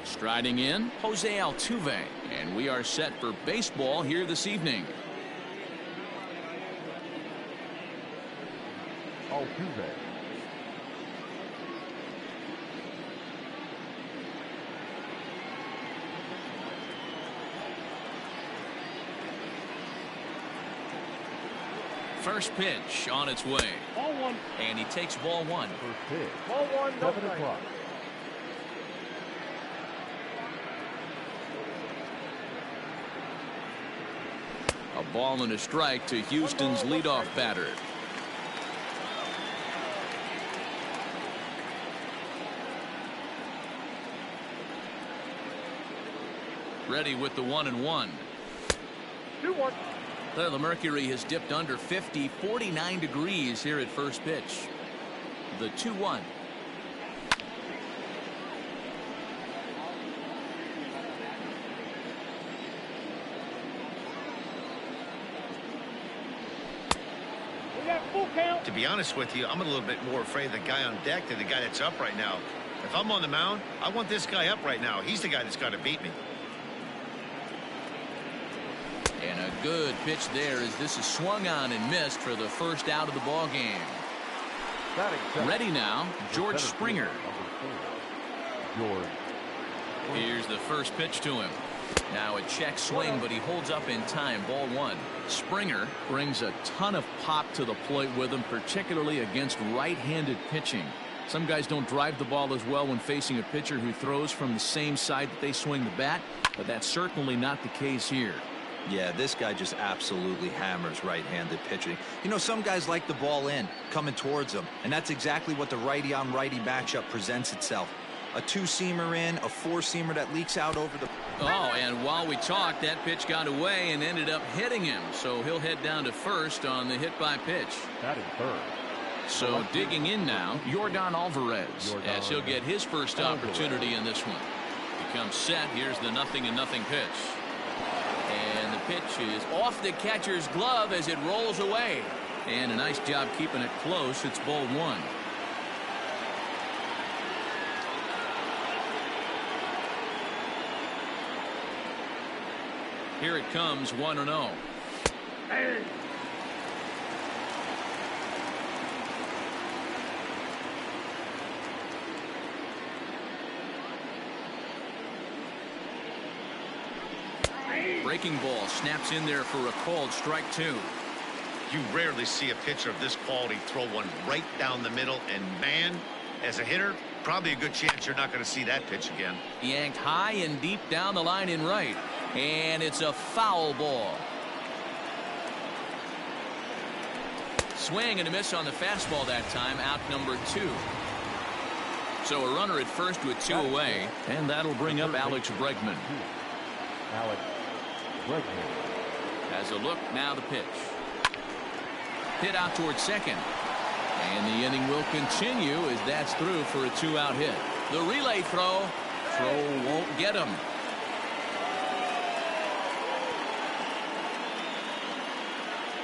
Striding in, Jose Altuve, and we are set for baseball here this evening. Altuve. First pitch on its way. Ball one. And he takes ball one. First pitch. Ball one. No 7 strike. o'clock. A ball and a strike to Houston's leadoff batter. Ready with the 1-1. 2-1. Well, the mercury has dipped under 50, 49 degrees here at first pitch. The 2-1. We got full count. To be honest with you, I'm a little bit more afraid of the guy on deck than the guy that's up right now. If I'm on the mound, I want this guy up right now. He's the guy that's got to beat me. And a good pitch there as this is swung on and missed for the first out of the ball game. Batting second. Ready now, George Center Springer. field, number 4. George. Here's the first pitch to him. Now a check swing, but he holds up in time. Ball one. Springer brings a ton of pop to the plate with him, particularly against right-handed pitching. Some guys don't drive the ball as well when facing a pitcher who throws from the same side that they swing the bat, but that's certainly not the case here. Yeah, this guy just absolutely hammers right-handed pitching. You know, some guys like the ball in, coming towards them, and that's exactly what the righty-on-righty matchup presents itself. A two-seamer in, a four-seamer that leaks out over the... Oh, and while we talked, that pitch got away and ended up hitting him, so he'll head down to first on the hit-by pitch. Batting third. So digging in now, Yordan Alvarez, as he'll get his first opportunity in this one. He comes set. Here's the 0-0 pitch. And the pitch is off the catcher's glove as it rolls away. And a nice job keeping it close. It's ball one. Here it comes, 1-0. Hey. Breaking ball snaps in there for a called strike two. You rarely see a pitcher of this quality throw one right down the middle, and man, as a hitter, probably a good chance you're not going to see that pitch again. Yanked high and deep down the line in right. And it's a foul ball. Swing and a miss on the fastball that time, out number 2. So a runner at first with 2 away, and that'll bring up Alex Bregman. Alex Bregman. As a look, now the pitch. Hit out towards second. And the inning will continue as that's through for a 2-out hit. The relay throw won't get him.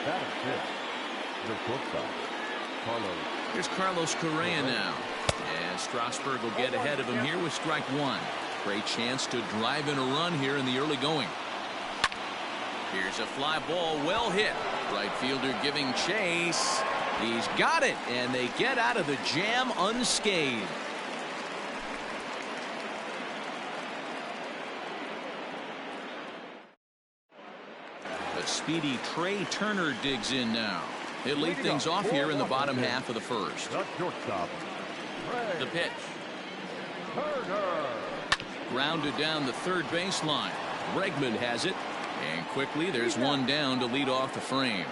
Batting fifth. The shortstop, Carlos. Here's Carlos Correa now. And Strasburg will get ahead of him here with strike one. Great chance to drive in a run here in the early going. Here's a fly ball, well hit. Right fielder giving chase. He's got it, and they get out of the jam unscathed. The speedy Trey Turner digs in now. He'll lead things off here in the bottom half of the first. The shortstop, The pitch. Turner. Grounded down the third baseline. Bregman has it. And quickly there's one down to lead off the frame.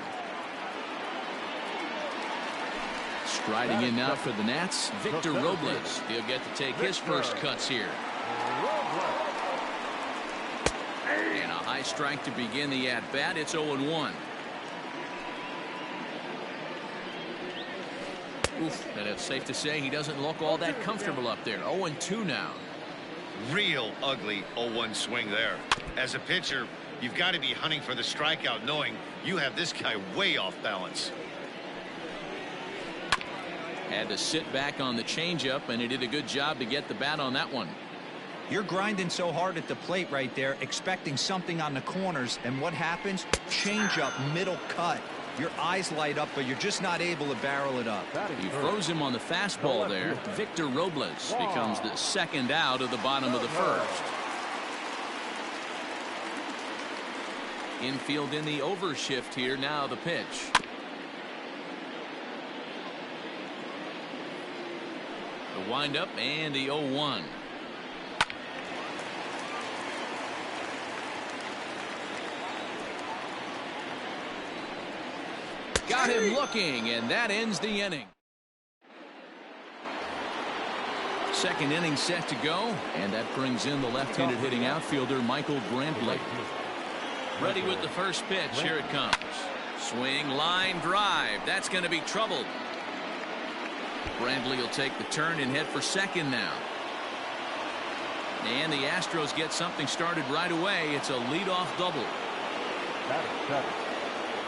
Striding in now for the Nats, Victor Robles. He'll get to take his first cuts here. And a high strike to begin the at-bat. It's 0-1. Oof, and it's safe to say he doesn't look all that comfortable up there. 0-2 now. Real ugly 0-1 swing there. As a pitcher, you've got to be hunting for the strikeout, knowing you have this guy way off balance. Had to sit back on the changeup, and he did a good job to get the bat on that one. You're grinding so hard at the plate right there, expecting something on the corners, and what happens? Changeup, middle cut. Your eyes light up, but you're just not able to barrel it up. He throws him on the fastball there. Victor Robles becomes the second out of the bottom of the first. Infield in the overshift here. Now the pitch. The windup and the 0-1. Got him looking, and that ends the inning. Second inning set to go, and that brings in the left-handed hitting outfielder Michael Brantley. Ready with the first pitch. Here it comes. Swing, line drive. That's going to be troubled. Brantley will take the turn and head for second now. And the Astros get something started right away. It's a leadoff double.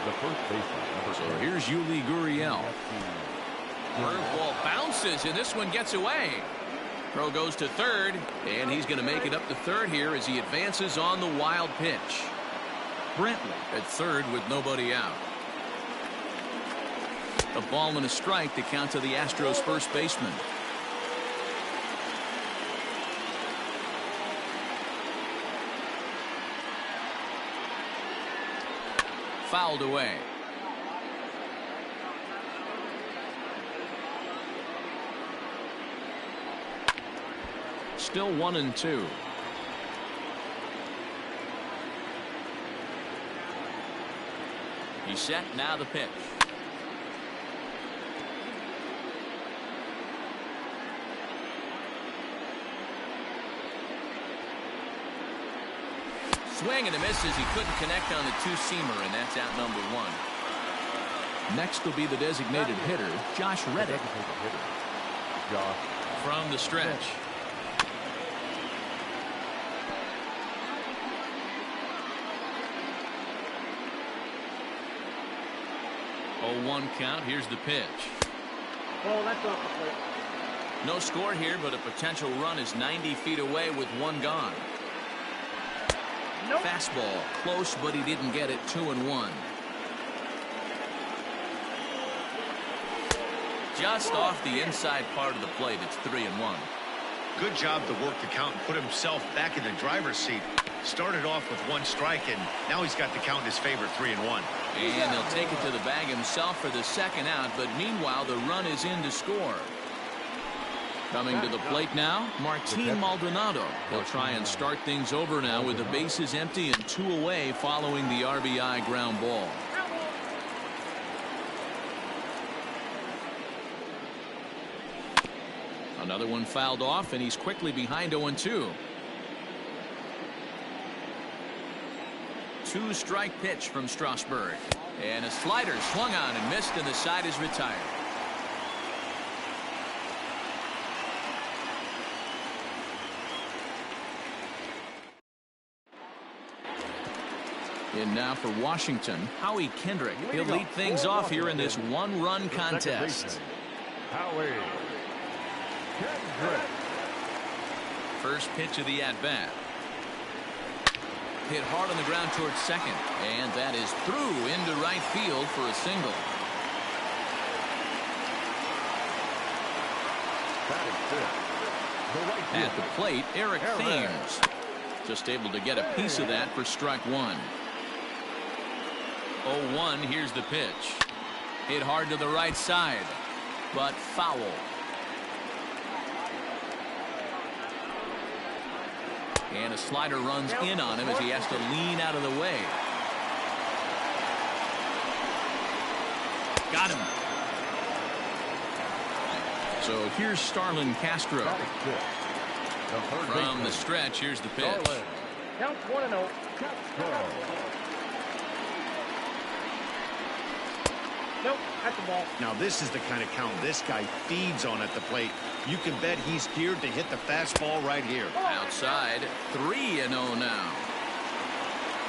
The first baseman. So here's Yuli Gurriel. Curveball bounces, and this one gets away. Throw goes to third, and he's going to make it up to third here as he advances on the wild pitch. Brantley at third with nobody out. A ball and a strike to count to the Astros first baseman. Fouled away. Still 1-2. He's set. Now the pitch. Swing and a miss as he couldn't connect on the two-seamer, and that's out number one. Next will be the designated hitter, Josh Reddick. From the stretch. Oh, 1 count. Here's the pitch. Oh, that's off the plate. No score here, but a potential run is 90 feet away with one gone. Nope. Fastball close, but he didn't get it. 2-1. Just off the inside part of the plate. It's 3-1. Good job to work the count and put himself back in the driver's seat. Started off with 1 strike, and now he's got the count in his favor, 3-1. And he'll take it to the bag himself for the second out, but meanwhile the run is in to score. Coming to the plate now, Martin Maldonado. He'll try and start things over now with the bases empty and 2 away following the RBI ground ball. Another one fouled off, and he's quickly behind 0-2. 2-strike pitch from Strasburg. And a slider swung on and missed, and the side is retired. In now for Washington, Howie Kendrick. He'll lead things off here in this 1-run contest. Howie Kendrick. First pitch of the at-bat. Hit hard on the ground towards second, and that is through into right field for a single. At the plate, Eric Thames. Just able to get a piece of that for strike 1. 0-1. Here's the pitch. Hit hard to the right side, but foul. And a slider runs in on him as he has to lean out of the way. Got him. So here's Starlin Castro. From the stretch, here's the pitch. Count 1-0. Nope, that's the ball. Now this is the kind of count this guy feeds on at the plate. You can bet he's geared to hit the fastball right here. Outside, 3-0 now.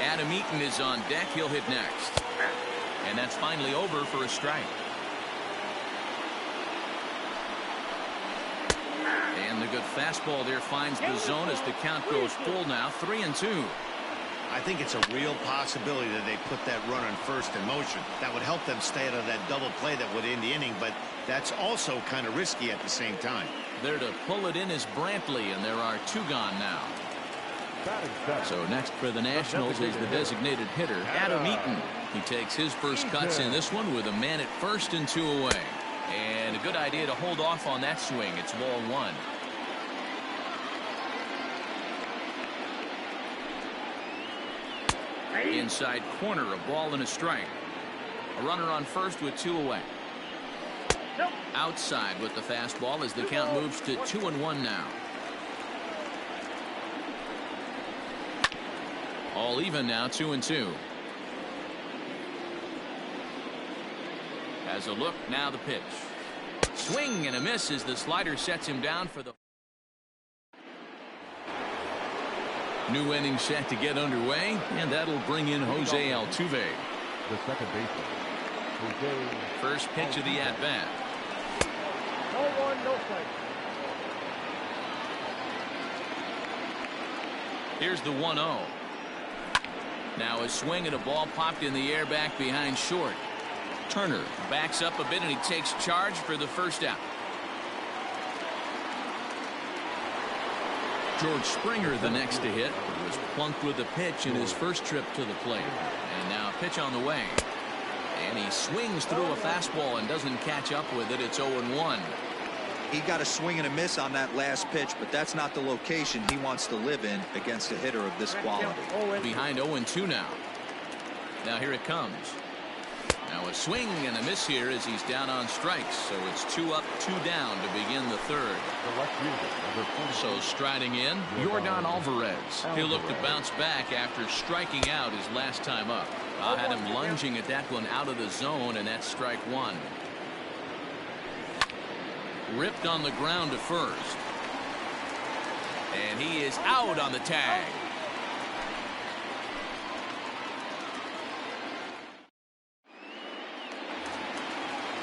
Adam Eaton is on deck. He'll hit next. And that's finally over for a strike. And the good fastball there finds the zone as the count goes full now. 3-2. I think it's a real possibility that they put that run on first in motion. That would help them stay out of that double play that would end the inning, but that's also kind of risky at the same time. There to pull it in is Brantley, and there are 2 gone now. So next for the Nationals is the designated hitter, Adam Eaton. He takes his first cuts in this one with a man at first and 2 away. And a good idea to hold off on that swing. It's ball 1. Inside corner, a ball and a strike. A runner on first with 2 away. Outside with the fastball as the count moves to 2-1 now. All even now, 2-2. Has a look, now the pitch. Swing and a miss as the slider sets him down for the new inning set to get underway, and that'll bring in Jose Altuve. The second baseman, Jose. First pitch of the at-bat. No one, no strike. Here's the 1-0. Now a swing and a ball popped in the air back behind short. Turner backs up a bit and he takes charge for the first out. George Springer, the next to hit, was plunked with a pitch in his first trip to the plate. And now a pitch on the way. And he swings through a fastball and doesn't catch up with it. It's 0-1. He got a swing and a miss on that last pitch, but that's not the location he wants to live in against a hitter of this quality. Behind 0-2 now. Now here it comes. Now a swing and a miss here as he's down on strikes. So it's 2 up, 2 down to begin the third. So striding in, Yordan Alvarez. He'll look to bounce back after striking out his last time up. I had him lunging at that one out of the zone, and that's strike 1. Ripped on the ground to first. And he is out on the tag.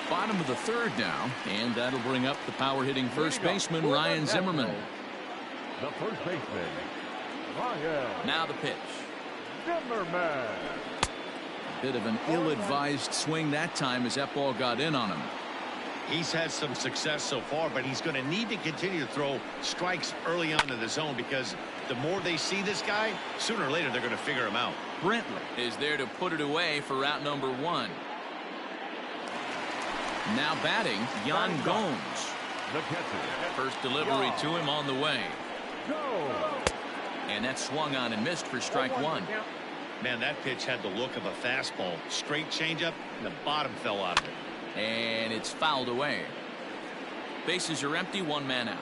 Bottom of the third now, and that'll bring up the power hitting first baseman Ryan Zimmerman. The first baseman, Ryan. Now the pitch. Zimmerman. Bit of an ill-advised swing that time as that ball got in on him. He's had some success so far, but he's going to need to continue to throw strikes early on in the zone because the more they see this guy, sooner or later they're going to figure him out. Brantley is there to put it away for out number 1. Now batting, Yan Gomes. First delivery to him on the way. And that swung on and missed for strike 1. Man, that pitch had the look of a fastball. Straight changeup, and the bottom fell out of it. And it's fouled away. Bases are empty, 1 man out.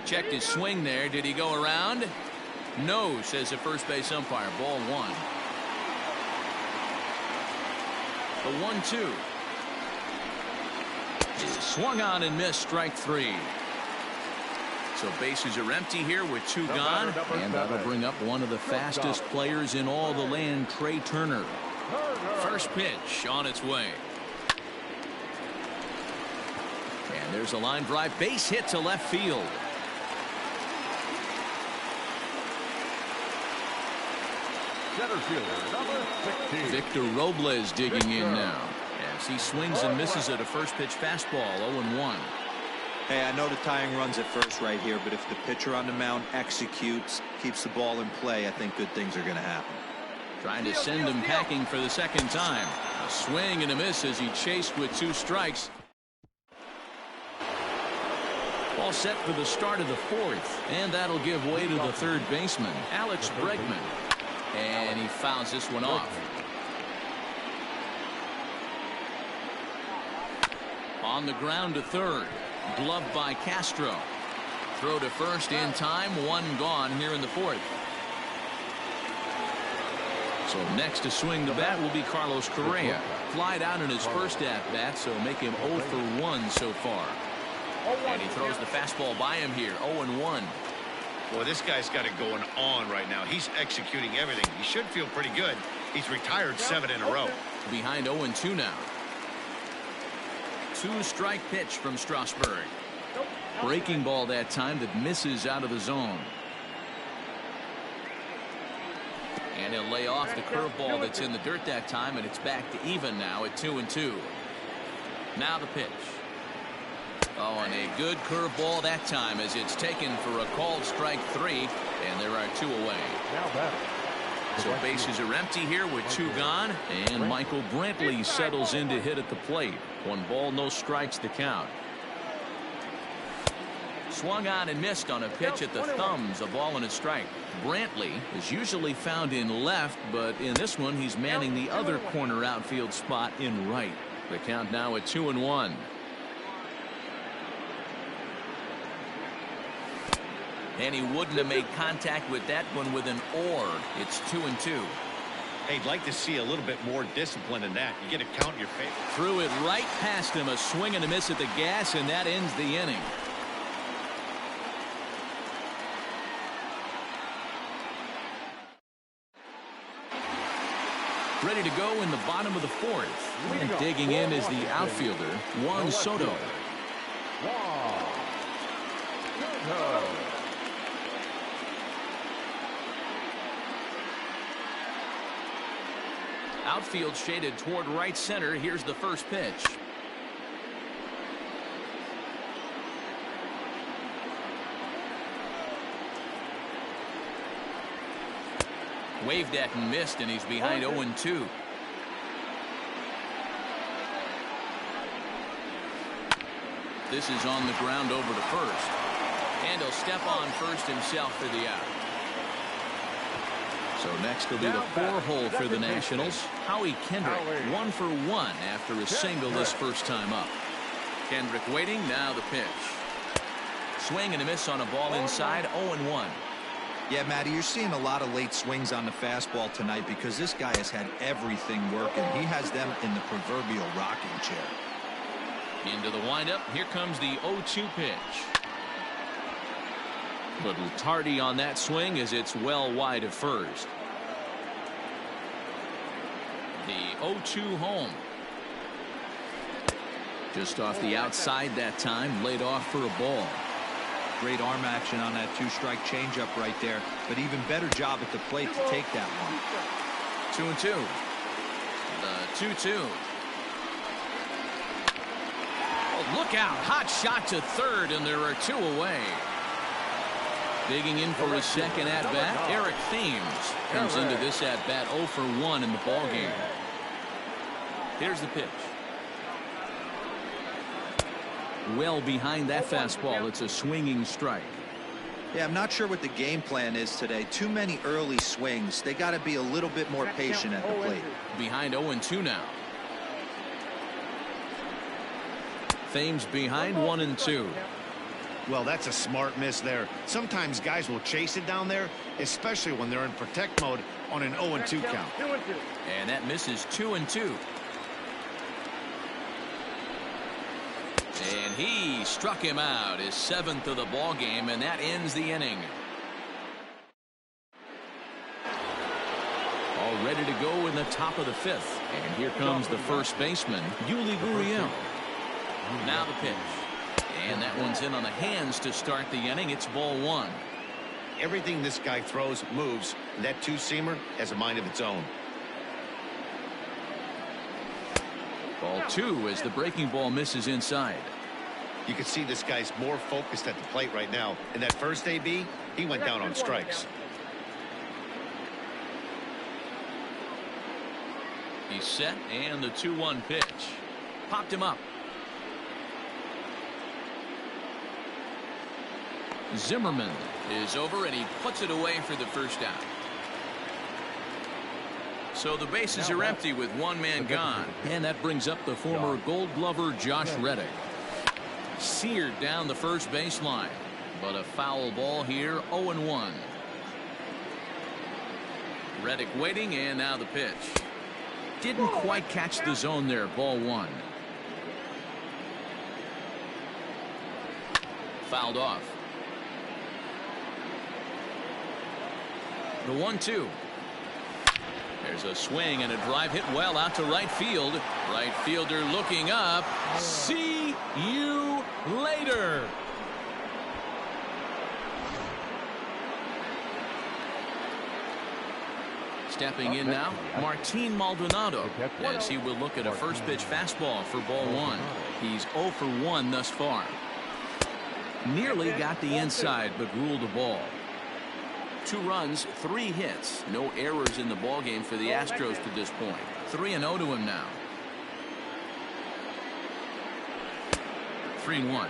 Checked his swing there. Did he go around? No, says the first base umpire. Ball 1. The 1-2. Swung on and missed, strike 3. So bases are empty here with 2 gone, and that'll bring up one of the fastest players in all the land, Trey Turner. First pitch on its way. And there's a line drive, base hit to left field. Center fielder, number 16. Victor Robles digging in now as he swings and misses at a first pitch fastball. 0-1. Hey, I know the tying run's at first right here, but if the pitcher on the mound executes, keeps the ball in play, I think good things are going to happen. Trying to send him packing for the second time. A swing and a miss as he chased with 2 strikes. All set for the start of the 4th, and that'll give way to the third baseman, Alex Bregman. And he fouls this one off. On the ground to third. Gloved by Castro. Throw to first in time. 1 gone here in the 4th. So next to swing the bat will be Carlos Correa. Flied out in his first at-bat, so make him 0 for 1 so far. And he throws the fastball by him here. 0-1. Boy, this guy's got it going on right now. He's executing everything. He should feel pretty good. He's retired 7 in a row. Behind 0-2 now. 2-strike pitch from Strasburg. Breaking ball that time that misses out of the zone. And he'll lay off the curveball that's in the dirt that time, and it's back to even now at 2-2. Now the pitch. Oh, and a good curveball that time as it's taken for a called strike 3, and there are 2 away. So bases are empty here with 2 gone, and Michael Brantley settles in to hit at the plate. 1 ball, no strikes to count. Swung on and missed on a pitch at the thumbs, a ball and a strike. Brantley is usually found in left, but in this one he's manning the other corner outfield spot in right. The count now at 2-1. And he wouldn't have made contact with that one with an or. It's 2-2. Hey, I'd like to see a little bit more discipline in that. You get a count in your favor. Threw it right past him, a swing and a miss at the gas, and that ends the inning. Ready to go in the bottom of the 4th. And digging in is the outfielder, Juan Soto. Outfield shaded toward right center. Here's the first pitch. Waved at and missed, and he's behind 0-2. This is on the ground over to first. And he'll step on first himself for the out. So next will be the 4-hole for the Nationals. Howie Kendrick, 1 for 1 after a single this first time up. Kendrick waiting, now the pitch. Swing and a miss on a ball inside, 0-1. Yeah, Matty, you're seeing a lot of late swings on the fastball tonight because this guy has had everything working. He has them in the proverbial rocking chair. Into the windup, here comes the 0-2 pitch. Little tardy on that swing as it's well wide of first. The 0-2 home. Just off the outside that time, laid off for a ball. Great arm action on that 2-strike changeup right there, but even better job at the plate to take that one. 2-2. The 2-2. Oh, look out. Hot shot to third, and there are 2 away. Digging in for his second at-bat, Eric Thames comes into this at-bat 0 for 1 in the ballgame. Here's the pitch. Well behind that fastball. It's a swinging strike. Yeah, I'm not sure what the game plan is today. Too many early swings. They got to be a little bit more patient at the plate. Behind 0-2 now. Thames behind 1-2. Well, that's a smart miss there. Sometimes guys will chase it down there, especially when they're in protect mode on an 0-2 count. And that misses 2-2. And he struck him out, his 7th of the ball game, and that ends the inning. All ready to go in the top of the 5th. And here comes the first baseman, Yuli Gurriel. Now the pitch. And that one's in on the hands to start the inning. It's ball 1. Everything this guy throws moves. That 2-seamer has a mind of its own. Ball 2 as the breaking ball misses inside. You can see this guy's more focused at the plate right now. In that first AB, he went down on strikes. He's set, and the 2-1 pitch. Popped him up. Zimmerman is over, and he puts it away for the first out. So the bases are empty with 1 man gone. And that brings up the former Gold Glover Josh Reddick. Seared down the first baseline. But a foul ball here, 0-1. Reddick waiting, and now the pitch. Didn't quite catch the zone there, ball 1. Fouled off. The 1-2. There's a swing and a drive hit well out to right field. Right fielder looking up. See you later. Stepping in now, Martin Maldonado, as he will look at a first pitch fastball for ball one. He's 0 for 1 thus far. Nearly got the inside, but ruled a ball. 2 runs, 3 hits. No errors in the ballgame for the Astros to this point. 3-0 to him now. 3-1.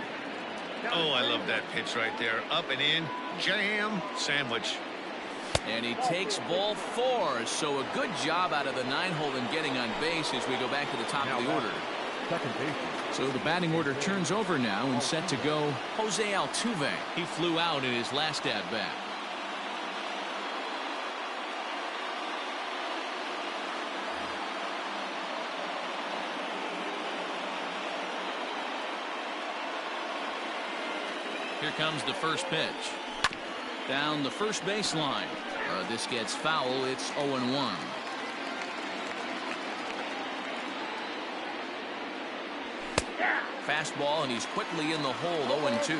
Oh, I love that pitch right there. Up and in, jam, sandwich. And he takes ball 4. So a good job out of the 9-hole in getting on base as we go back to the top of the order. Second base. So the batting order turns over now and set to go Jose Altuve. He flew out in his last at bat. Here comes the first pitch. Down the first baseline. This gets foul. It's 0-1. Fastball, and he's quickly in the hole. 0-2.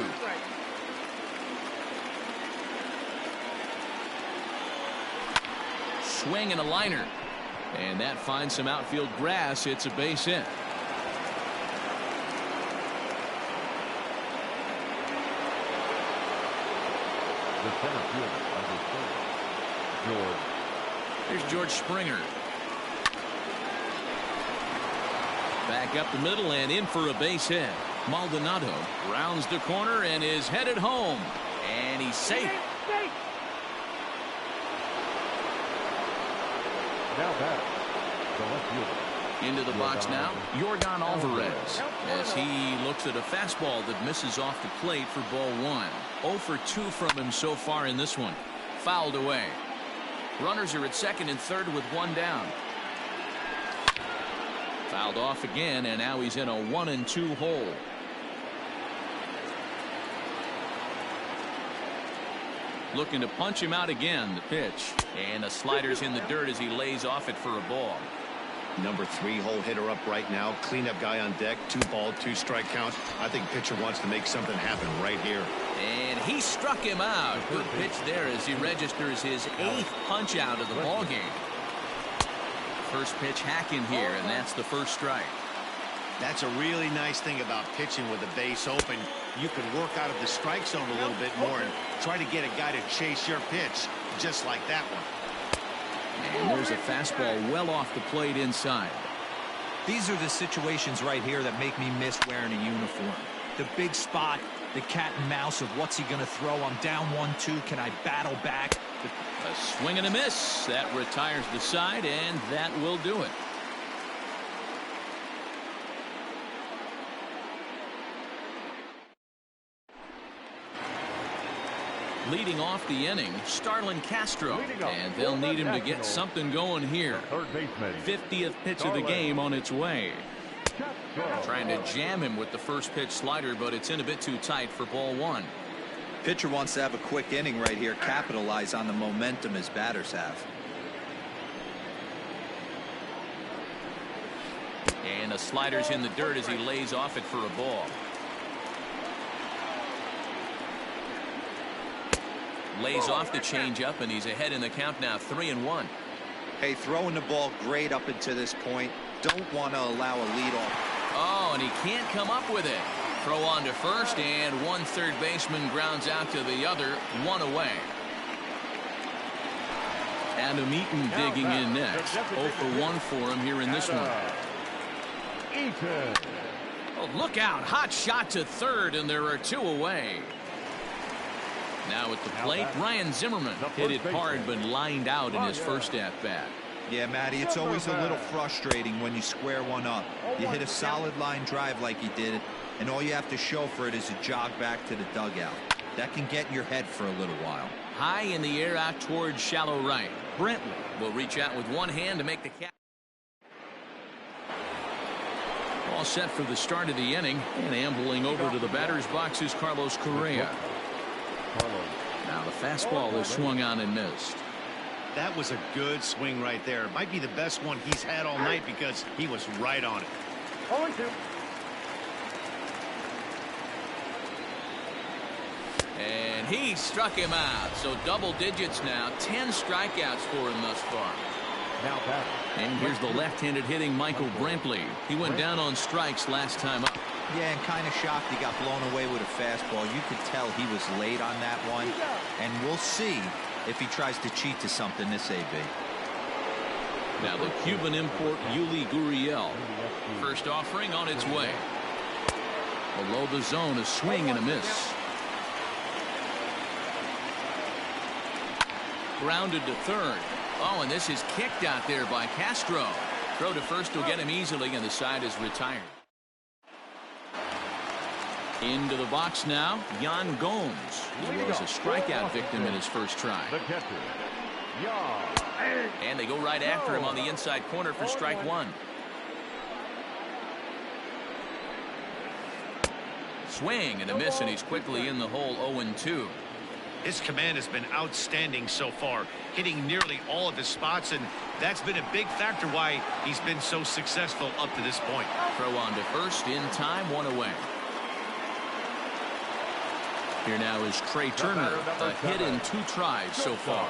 Swing and a liner. And that finds some outfield grass. It's a base hit. The center fielder under George. Here's George Springer. Back up the middle and in for a base hit. Maldonado rounds the corner and is headed home. And he's safe. Now back. The left fielder. Into the box now, Yordan Alvarez, as he looks at a fastball that misses off the plate for ball 1. 0 for 2 from him so far in this one. Fouled away. Runners are at second and third with 1 down. Fouled off again, and now he's in a 1-2 hole. Looking to punch him out again. The pitch, and the slider's in the dirt as he lays off it for a ball. Number 3 hole hitter up right now. Cleanup guy on deck. 2-ball, 2-strike count. I think pitcher wants to make something happen right here. And he struck him out. Good pitch there as he registers his 8th punch out of the ball game. First pitch hacking here, and that's the first strike. That's a really nice thing about pitching with the base open. You can work out of the strike zone a little bit more and try to get a guy to chase your pitch, just like that one. And there's a fastball well off the plate inside. These are the situations right here that make me miss wearing a uniform. The big spot, the cat and mouse of what's he going to throw. I'm down 1-2. Can I battle back? A swing and a miss. That retires the side, and that will do it. Leading off the inning, Starlin Castro, and they'll need him to get something going here. 50th pitch of the game on its way. Trying to jam him with the first pitch slider, but it's in a bit too tight for ball 1. Pitcher wants to have a quick inning right here, capitalize on the momentum his batters have. And the slider's in the dirt as he lays off it for a ball. Lays off the changeup, and he's ahead in the count now, 3-1. Hey, throwing the ball great up until this point. Don't want to allow a leadoff. Oh, and he can't come up with it. Throw on to first, and one third baseman grounds out to the other, 1 away. Adam Eaton digging in next. 0 for 1 for him here in this one. Oh, look out. Hot shot to third, and there are 2 away. Now at the plate, Ryan Zimmerman hit it hard but lined out in his first at-bat. Yeah, Matty, it's always a little frustrating when you square one up. You hit a solid line drive like he did, and all you have to show for it is a jog back to the dugout. That can get in your head for a little while. High in the air out towards shallow right. Brentley will reach out with one hand to make the catch. All set for the start of the inning, and ambling over to the batter's box is Carlos Correa. Now the fastball is swung on and missed. That was a good swing right there. It might be the best one he's had all night because he was right on it. 0-2. And he struck him out. So double digits now. 10 strikeouts for him thus far. Now batting. And here's the left-handed hitting Michael Brantley. He went down on strikes last time up. Yeah, and kind of shocked he got blown away with a fastball. You could tell he was late on that one. And we'll see if he tries to cheat to something this AB. Now the Cuban import Yuli Gurriel. First offering on its way. Below the zone, a swing and a miss. Grounded to third. Oh, and this is kicked out there by Castro. Throw to first will get him easily, and the side is retired. Into the box now, Yan Gomes. He was a strikeout victim in his first try. The catcher, Yan. And they go right after him on the inside corner for strike one. Swing and a miss, and he's quickly in the hole. 0-2. His command has been outstanding so far, hitting nearly all of his spots, and that's been a big factor why he's been so successful up to this point. Throw on to first in time, one away. Here now is Trey Turner, a hit in 2 tries so far.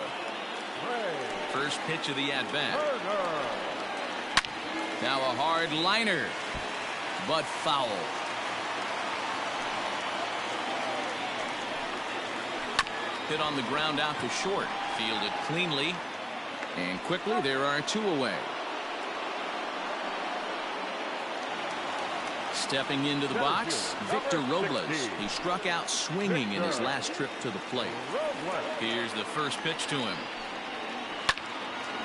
First pitch of the at-bat. Now a hard liner, but foul. Hit on the ground out to short. Fielded cleanly. And quickly there are 2 away. Stepping into the box, Victor Robles. He struck out swinging in his last trip to the plate. Here's the first pitch to him.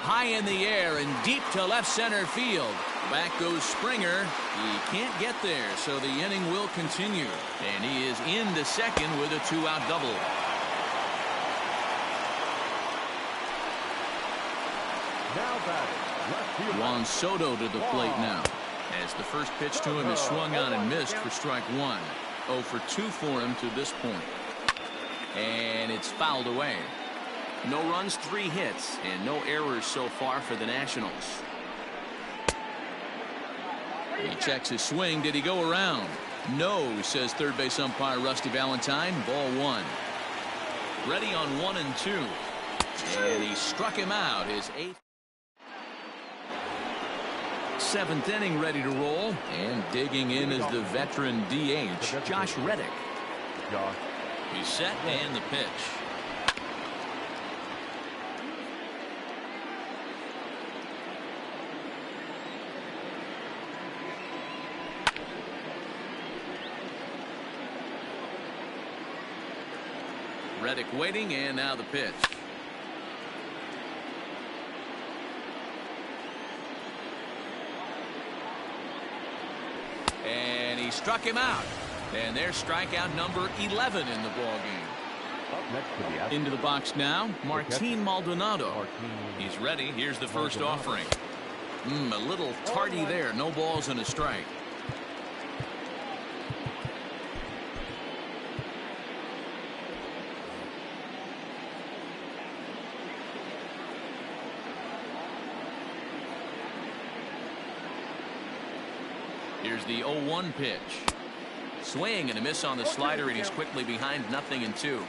High in the air and deep to left center field. Back goes Springer. He can't get there, so the inning will continue. And he is into second with a 2-out double. Now batting, left field. Juan Soto to the plate now, as the first pitch to him is swung on and missed for strike one. 0 for 2 for him to this point. And it's fouled away. No runs, 3 hits, and no errors so far for the Nationals. He checks his swing. Did he go around? No, says third base umpire Rusty Valentine. Ball 1. Ready on 1 and 2. And he struck him out. His 8th. 7th inning ready to roll, and digging in is the veteran DH Josh Reddick. He's set, and the pitch. Reddick waiting, and now the pitch. And he struck him out. And there's strikeout number 11 in the ballgame. Up next to the Into the box now, Martin Maldonado. He's ready. Here's the first offering. A little tardy there. No balls and a strike. Here's the 0-1 pitch. Swing and a miss on the slider, and he's quickly behind 0-2.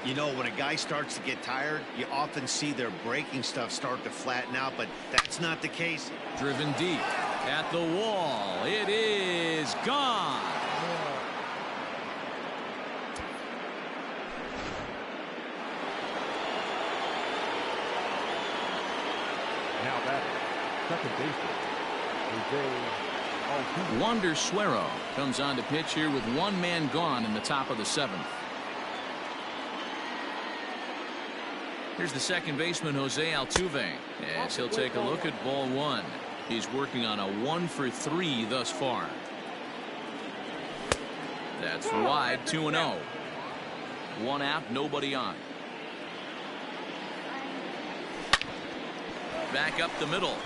You know, when a guy starts to get tired, you often see their breaking stuff start to flatten out, but that's not the case. Driven deep at the wall. It is gone. Now batting, second baseman, Wander Suero comes on to pitch here with 1 man gone in the top of the 7th. Here's the second baseman, Jose Altuve, as he'll take a look at ball 1. He's working on a 1 for 3 thus far. That's wide, 2-0. 1 out, nobody on. Back up the middle.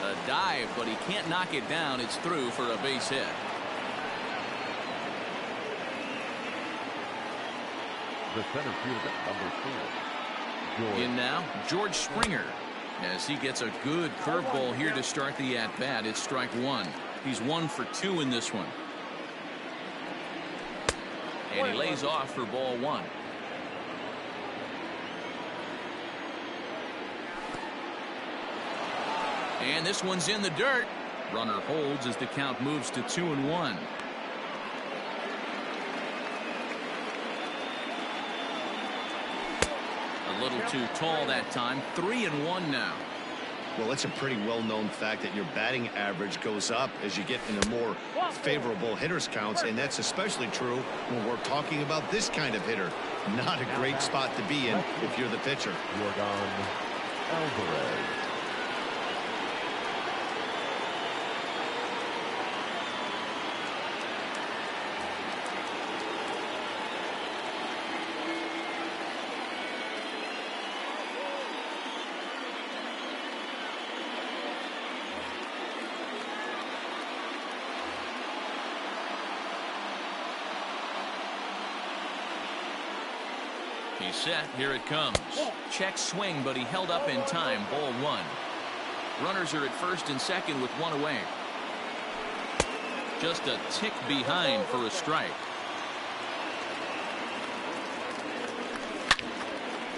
A dive, but he can't knock it down. It's through for a base hit. the center fielder, number 4. In now, George Springer. As he gets a good curveball here to start the at-bat, it's strike one. He's 1 for 2 in this one. And he lays off for ball one. And this one's in the dirt. Runner holds as the count moves to 2-1. A little too tall that time. 3-1 now. Well, it's a pretty well-known fact that your batting average goes up as you get into more favorable hitters counts, and that's especially true when we're talking about this kind of hitter. Not a great spot to be in if you're the pitcher. Jordan Alvarez. He's set. Here it comes. Check swing, but he held up in time. Ball one. Runners are at first and second with one away. Just a tick behind for a strike.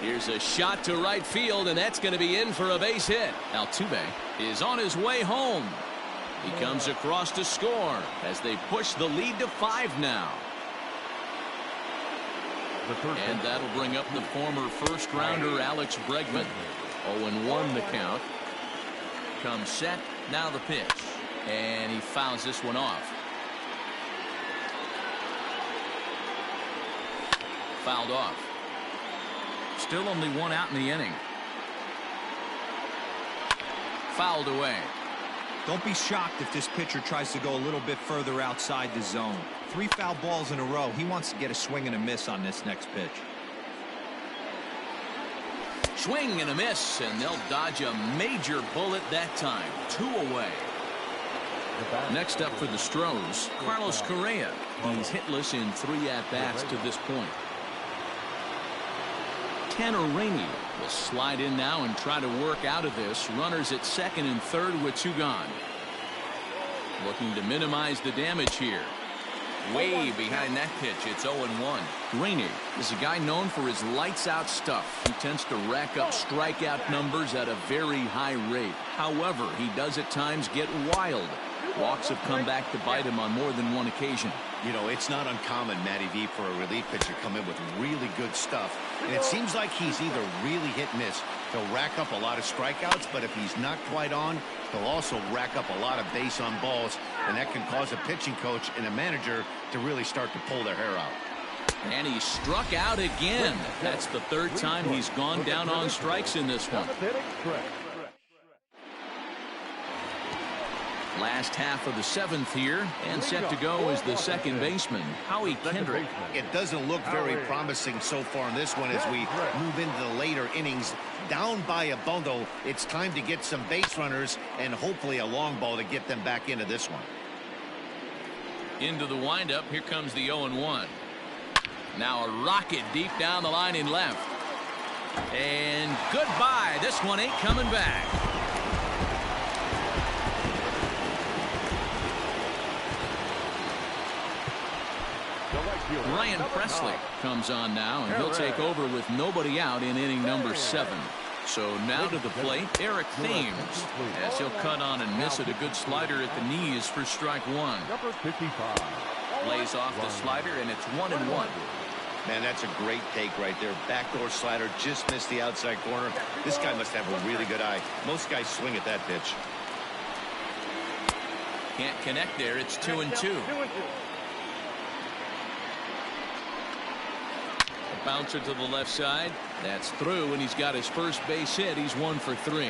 Here's a shot to right field, and that's going to be in for a base hit. Altuve is on his way home. He comes across to score as they push the lead to 5 now. And that'll bring up the former first-rounder Alex Bregman. 0-1 the count. Comes set. Now the pitch. And he fouls this one off. Fouled off. Still only one out in the inning. Fouled away. Don't be shocked if this pitcher tries to go a little bit further outside the zone. 3 foul balls in a row. He wants to get a swing and a miss on this next pitch. Swing and a miss, and they'll dodge a major bullet that time. 2 away. Next up for the Stros, Carlos Correa. He's hitless in 3 at-bats to this point. Tanner Rainey will slide in now and try to work out of this. Runners at second and third with 2 gone. Looking to minimize the damage here. Way behind that pitch. It's 0-1. Rainey is a guy known for his lights-out stuff. He tends to rack up strikeout numbers at a very high rate. However, he does at times get wild. Walks have come back to bite him on more than one occasion. You know, it's not uncommon, Matty V, for a relief pitcher to come in with really good stuff. And it seems like he's either really hit and miss. He'll rack up a lot of strikeouts, but if he's not quite on, he'll also rack up a lot of base on balls. And that can cause a pitching coach and a manager to really start to pull their hair out. And he struck out again. That's the 3rd time he's gone down on strikes in this one. Last half of the 7th here, and set to go is the second baseman, Howie Kendrick. It doesn't look very promising so far in this one as we move into the later innings. Down by a bundle, it's time to get some base runners and hopefully a long ball to get them back into this one. Into the windup, here comes the 0-1. Now a rocket deep down the line in left. And goodbye. This one ain't coming back. Ryan Presley comes on now, and he'll take over with nobody out in inning number 7. So now to the plate, Eric Thames, as he'll cut on and miss it. A good slider at the knees for strike 1. Number 55. Lays off the slider, and it's 1-1. Man, that's a great take right there. Backdoor slider, just missed the outside corner. This guy must have a really good eye. Most guys swing at that pitch. Can't connect there. It's 2-2. Bouncer to the left side. That's through, and he's got his first base hit. He's 1 for 3.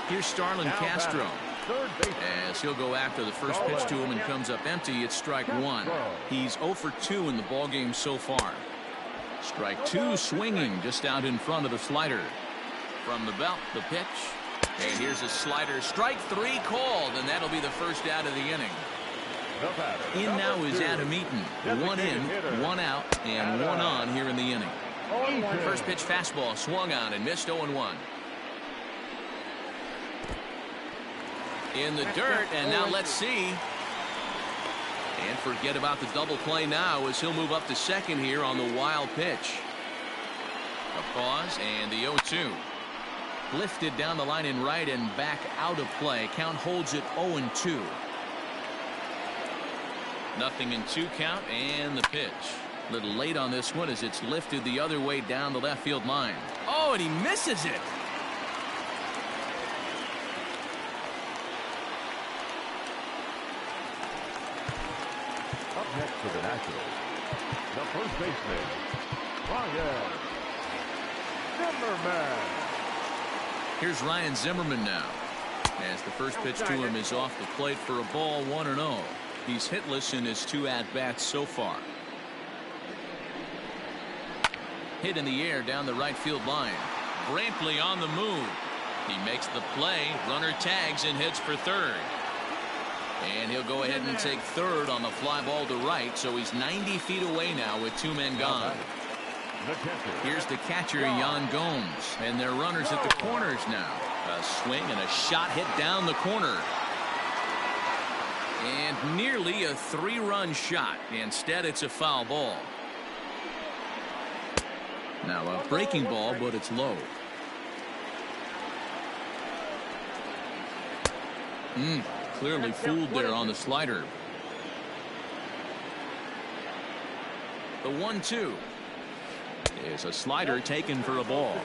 Here's Starlin Castro. As he'll go after the first pitch to him and comes up empty. It's strike 1. He's 0 for 2 in the ballgame so far. Strike 2 swinging just out in front of the slider. From the belt, the pitch. And here's a slider. Strike 3 called, and that'll be the first out of the inning. The batter, In now number is 2. Adam Eaton. One in, Designated hitter, one out, and one on here in the inning. 0-1. First pitch fastball swung on and missed 0-1. In the dirt, and now let's see. And forget about the double play now as he'll move up to second here on the wild pitch. A pause and the 0-2. Lifted down the line in right and back out of play. Count holds it 0-2. Nothing in 2 count and the pitch. A little late on this one as it's lifted the other way down the left field line. Oh, and he misses it. Up next for the Nationals, the first baseman, Ryan Zimmerman. Here's Ryan Zimmerman now, as the first pitch to him is off the plate for a ball, 1-0. He's hitless in his 2 at-bats so far. Hit in the air down the right field line. Brantley on the move. He makes the play. Runner tags and heads for third. And he'll go ahead and take third on the fly ball to right, so he's 90 feet away now with 2 men gone. Here's the catcher, Yan Gomes, and their runners at the corners now. A swing and a shot hit down the corner. And nearly a 3-run shot. Instead, it's a foul ball. Now a breaking ball, but it's low. Clearly fooled there on the slider. The 1-2 is a slider taken for a ball.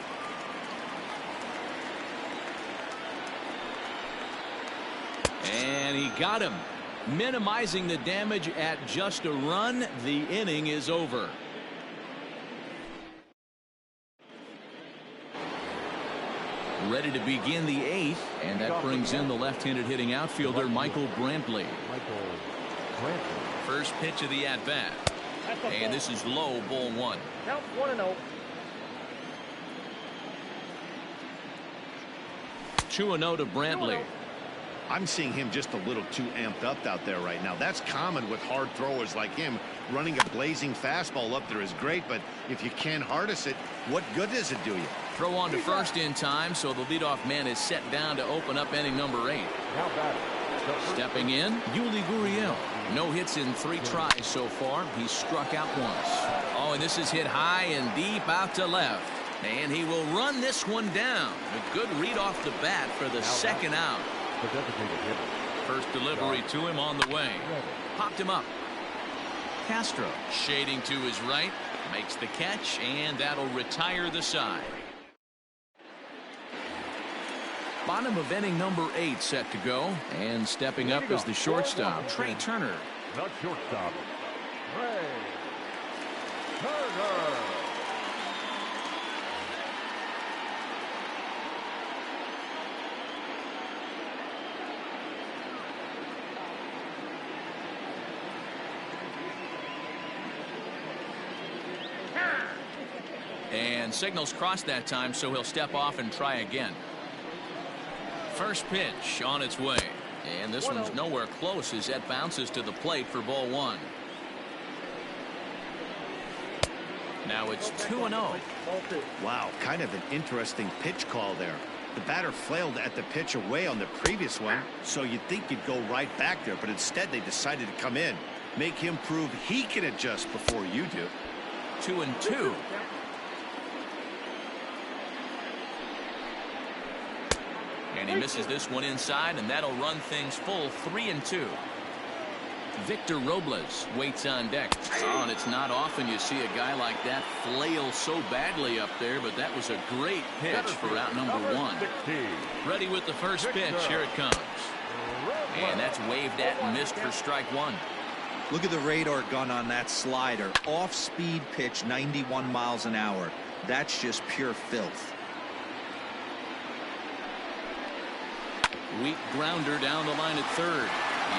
And he got him, minimizing the damage at just a run. The inning is over. Ready to begin the 8th, and that brings in the left-handed hitting outfielder Michael Brantley. First pitch of the at-bat, and this is low, ball 1. Count 1-0. 2-0 to Brantley. I'm seeing him just a little too amped up out there right now. That's common with hard throwers like him. Running a blazing fastball up there is great, but if you can't harness it, what good does it do you? Throw on to first in time, so the leadoff man is set down to open up inning number 8. Now batting. Stepping in, Yuli Gurriel. No hits in 3 tries so far. He's struck out once. Oh, and this is hit high and deep out to left. And he will run this one down. A good read off the bat for the second out. The designated hitter. First delivery to him on the way. Popped him up. Castro shading to his right. Makes the catch, and that'll retire the side. Bottom of inning number 8 set to go. And stepping up is the shortstop, Trey Turner. The shortstop, Trey Turner. And signals crossed that time, so he'll step off and try again. First pitch on its way. And this one's nowhere close as that bounces to the plate for ball 1. Now it's 2-0. Wow, kind of an interesting pitch call there. The batter flailed at the pitch away on the previous one, so you'd think you'd go right back there, but instead they decided to come in. Make him prove he can adjust before you do. 2-2. And he misses this one inside, and that'll run things full 3-2. Victor Robles waits on deck. Oh, and it's not often you see a guy like that flail so badly up there, but that was a great pitch for out number 1. Ready with the first pitch. Here it comes. And that's waved at and missed for strike 1. Look at the radar gun on that slider. Off-speed pitch, 91 miles an hour. That's just pure filth. Weak grounder down the line at third.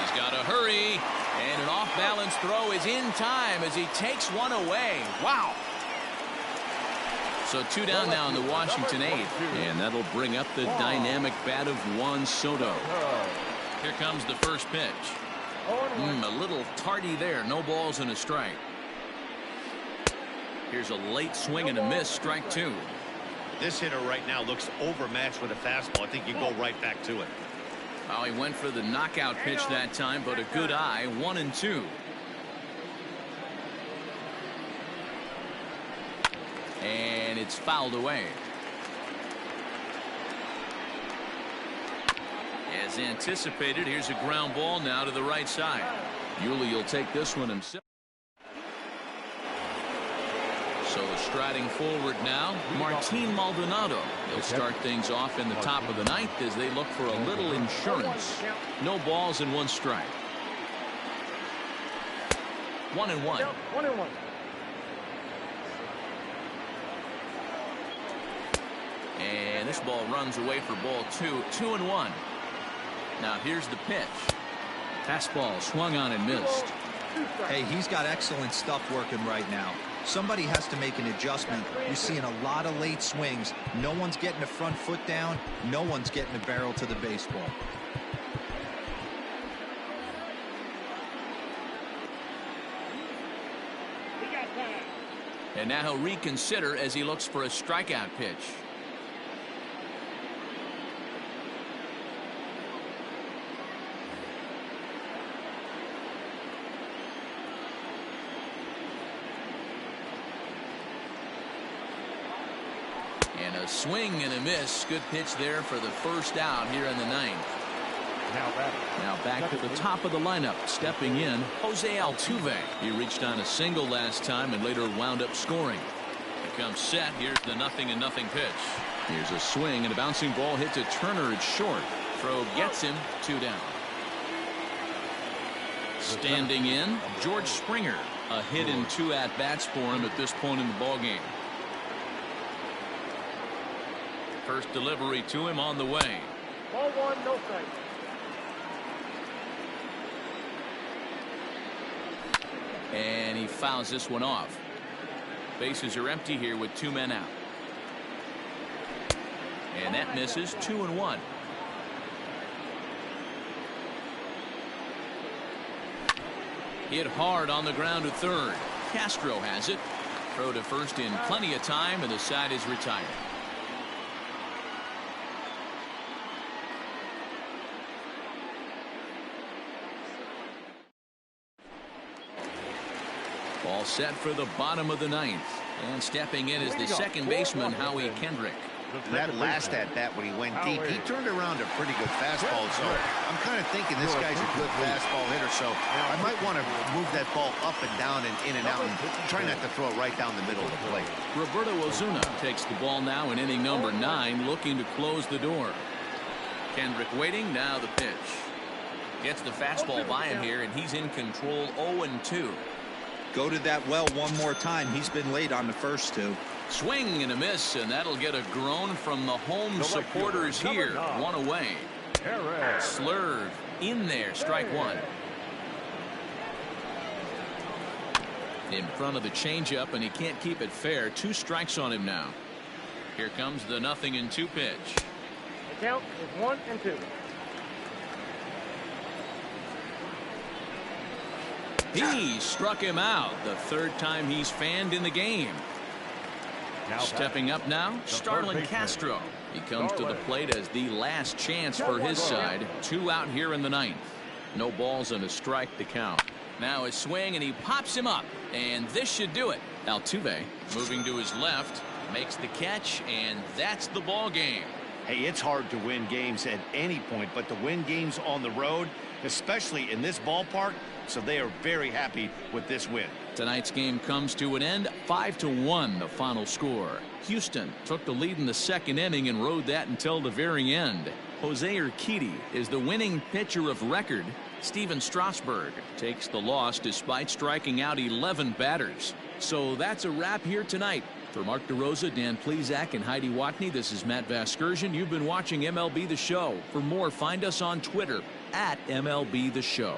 He's got to hurry, and an off-balance throw is in time as he takes one away. Wow. So 2 down now in the Washington 8th, and that'll bring up the dynamic bat of Juan Soto. Here comes the first pitch. A little tardy there. No balls and a strike. Here's a late swing and a miss. Strike two. This hitter right now looks overmatched with a fastball. I think you go right back to it. Oh, he went for the knockout pitch that time, but a good eye. 1-2. And it's fouled away. As anticipated, here's a ground ball now to the right side. Yuli will take this one himself. So striding forward now, Martin Maldonado. He'll start things off in the top of the ninth as they look for a little insurance. No balls and one strike. 1-1. 1-1. And this ball runs away for ball two. 2-1. Now here's the pitch. Fastball swung on and missed. Hey, he's got excellent stuff working right now. Somebody has to make an adjustment. You're seeing a lot of late swings. No one's getting the front foot down. No one's getting the barrel to the baseball. And now he'll reconsider as he looks for a strikeout pitch. And a swing and a miss. Good pitch there for the first out here in the ninth. Now back to the top of the lineup. Stepping in, Jose Altuve. He reached on a single last time and later wound up scoring. He comes set. Here's the 0-0 pitch. Here's a swing and a bouncing ball hit to Turner. It's short. Throw gets him. 2 down. Standing in, George Springer. A hit in 2 at-bats for him at this point in the ballgame. First delivery to him on the way. Ball 1, no strike. And he fouls this one off. Bases are empty here with 2 men out. And that misses. 2-1. Hit hard on the ground to third. Castro has it. Throw to first in plenty of time, and the side is retired. All set for the bottom of the ninth. And stepping in is the second baseman, Howie Kendrick. That last at-bat when he went deep, he turned around a pretty good fastball. So I'm kind of thinking this guy's a good fastball hitter. So I might want to move that ball up and down and in and out and try not to throw it right down the middle of the plate. Roberto Ozuna takes the ball now in inning number 9, looking to close the door. Kendrick waiting. Now the pitch. Gets the fastball by him here, and he's in control. 0-2. Go to that well one more time. He's been late on the first 2. Swing and a miss, and that'll get a groan from the home supporters here. 1 away. Slurve in there. Strike 1. In front of the changeup, and he can't keep it fair. 2 strikes on him now. Here comes the 0-2 pitch. The count is 1-2. He struck him out. The 3rd time he's fanned in the game. Stepping up now, Starlin Castro. He comes to the plate as the last chance for his side. 2 out here in the ninth. No balls and a strike to count. Now a swing, and he pops him up. And this should do it. Altuve moving to his left, makes the catch, and that's the ball game. Hey, it's hard to win games at any point, but to win games on the road, especially in this ballpark, so they are very happy with this win. Tonight's game comes to an end. 5-1 the final score. Houston took the lead in the 2nd inning and rode that until the very end. Jose Urquidy is the winning pitcher of record. Steven Strasburg takes the loss despite striking out 11 batters. So that's a wrap here tonight. For Mark DeRosa, Dan Plesac, and Heidi Watney, this is Matt Vasgersian. You've been watching MLB The Show. For more, find us on Twitter @MLB The Show.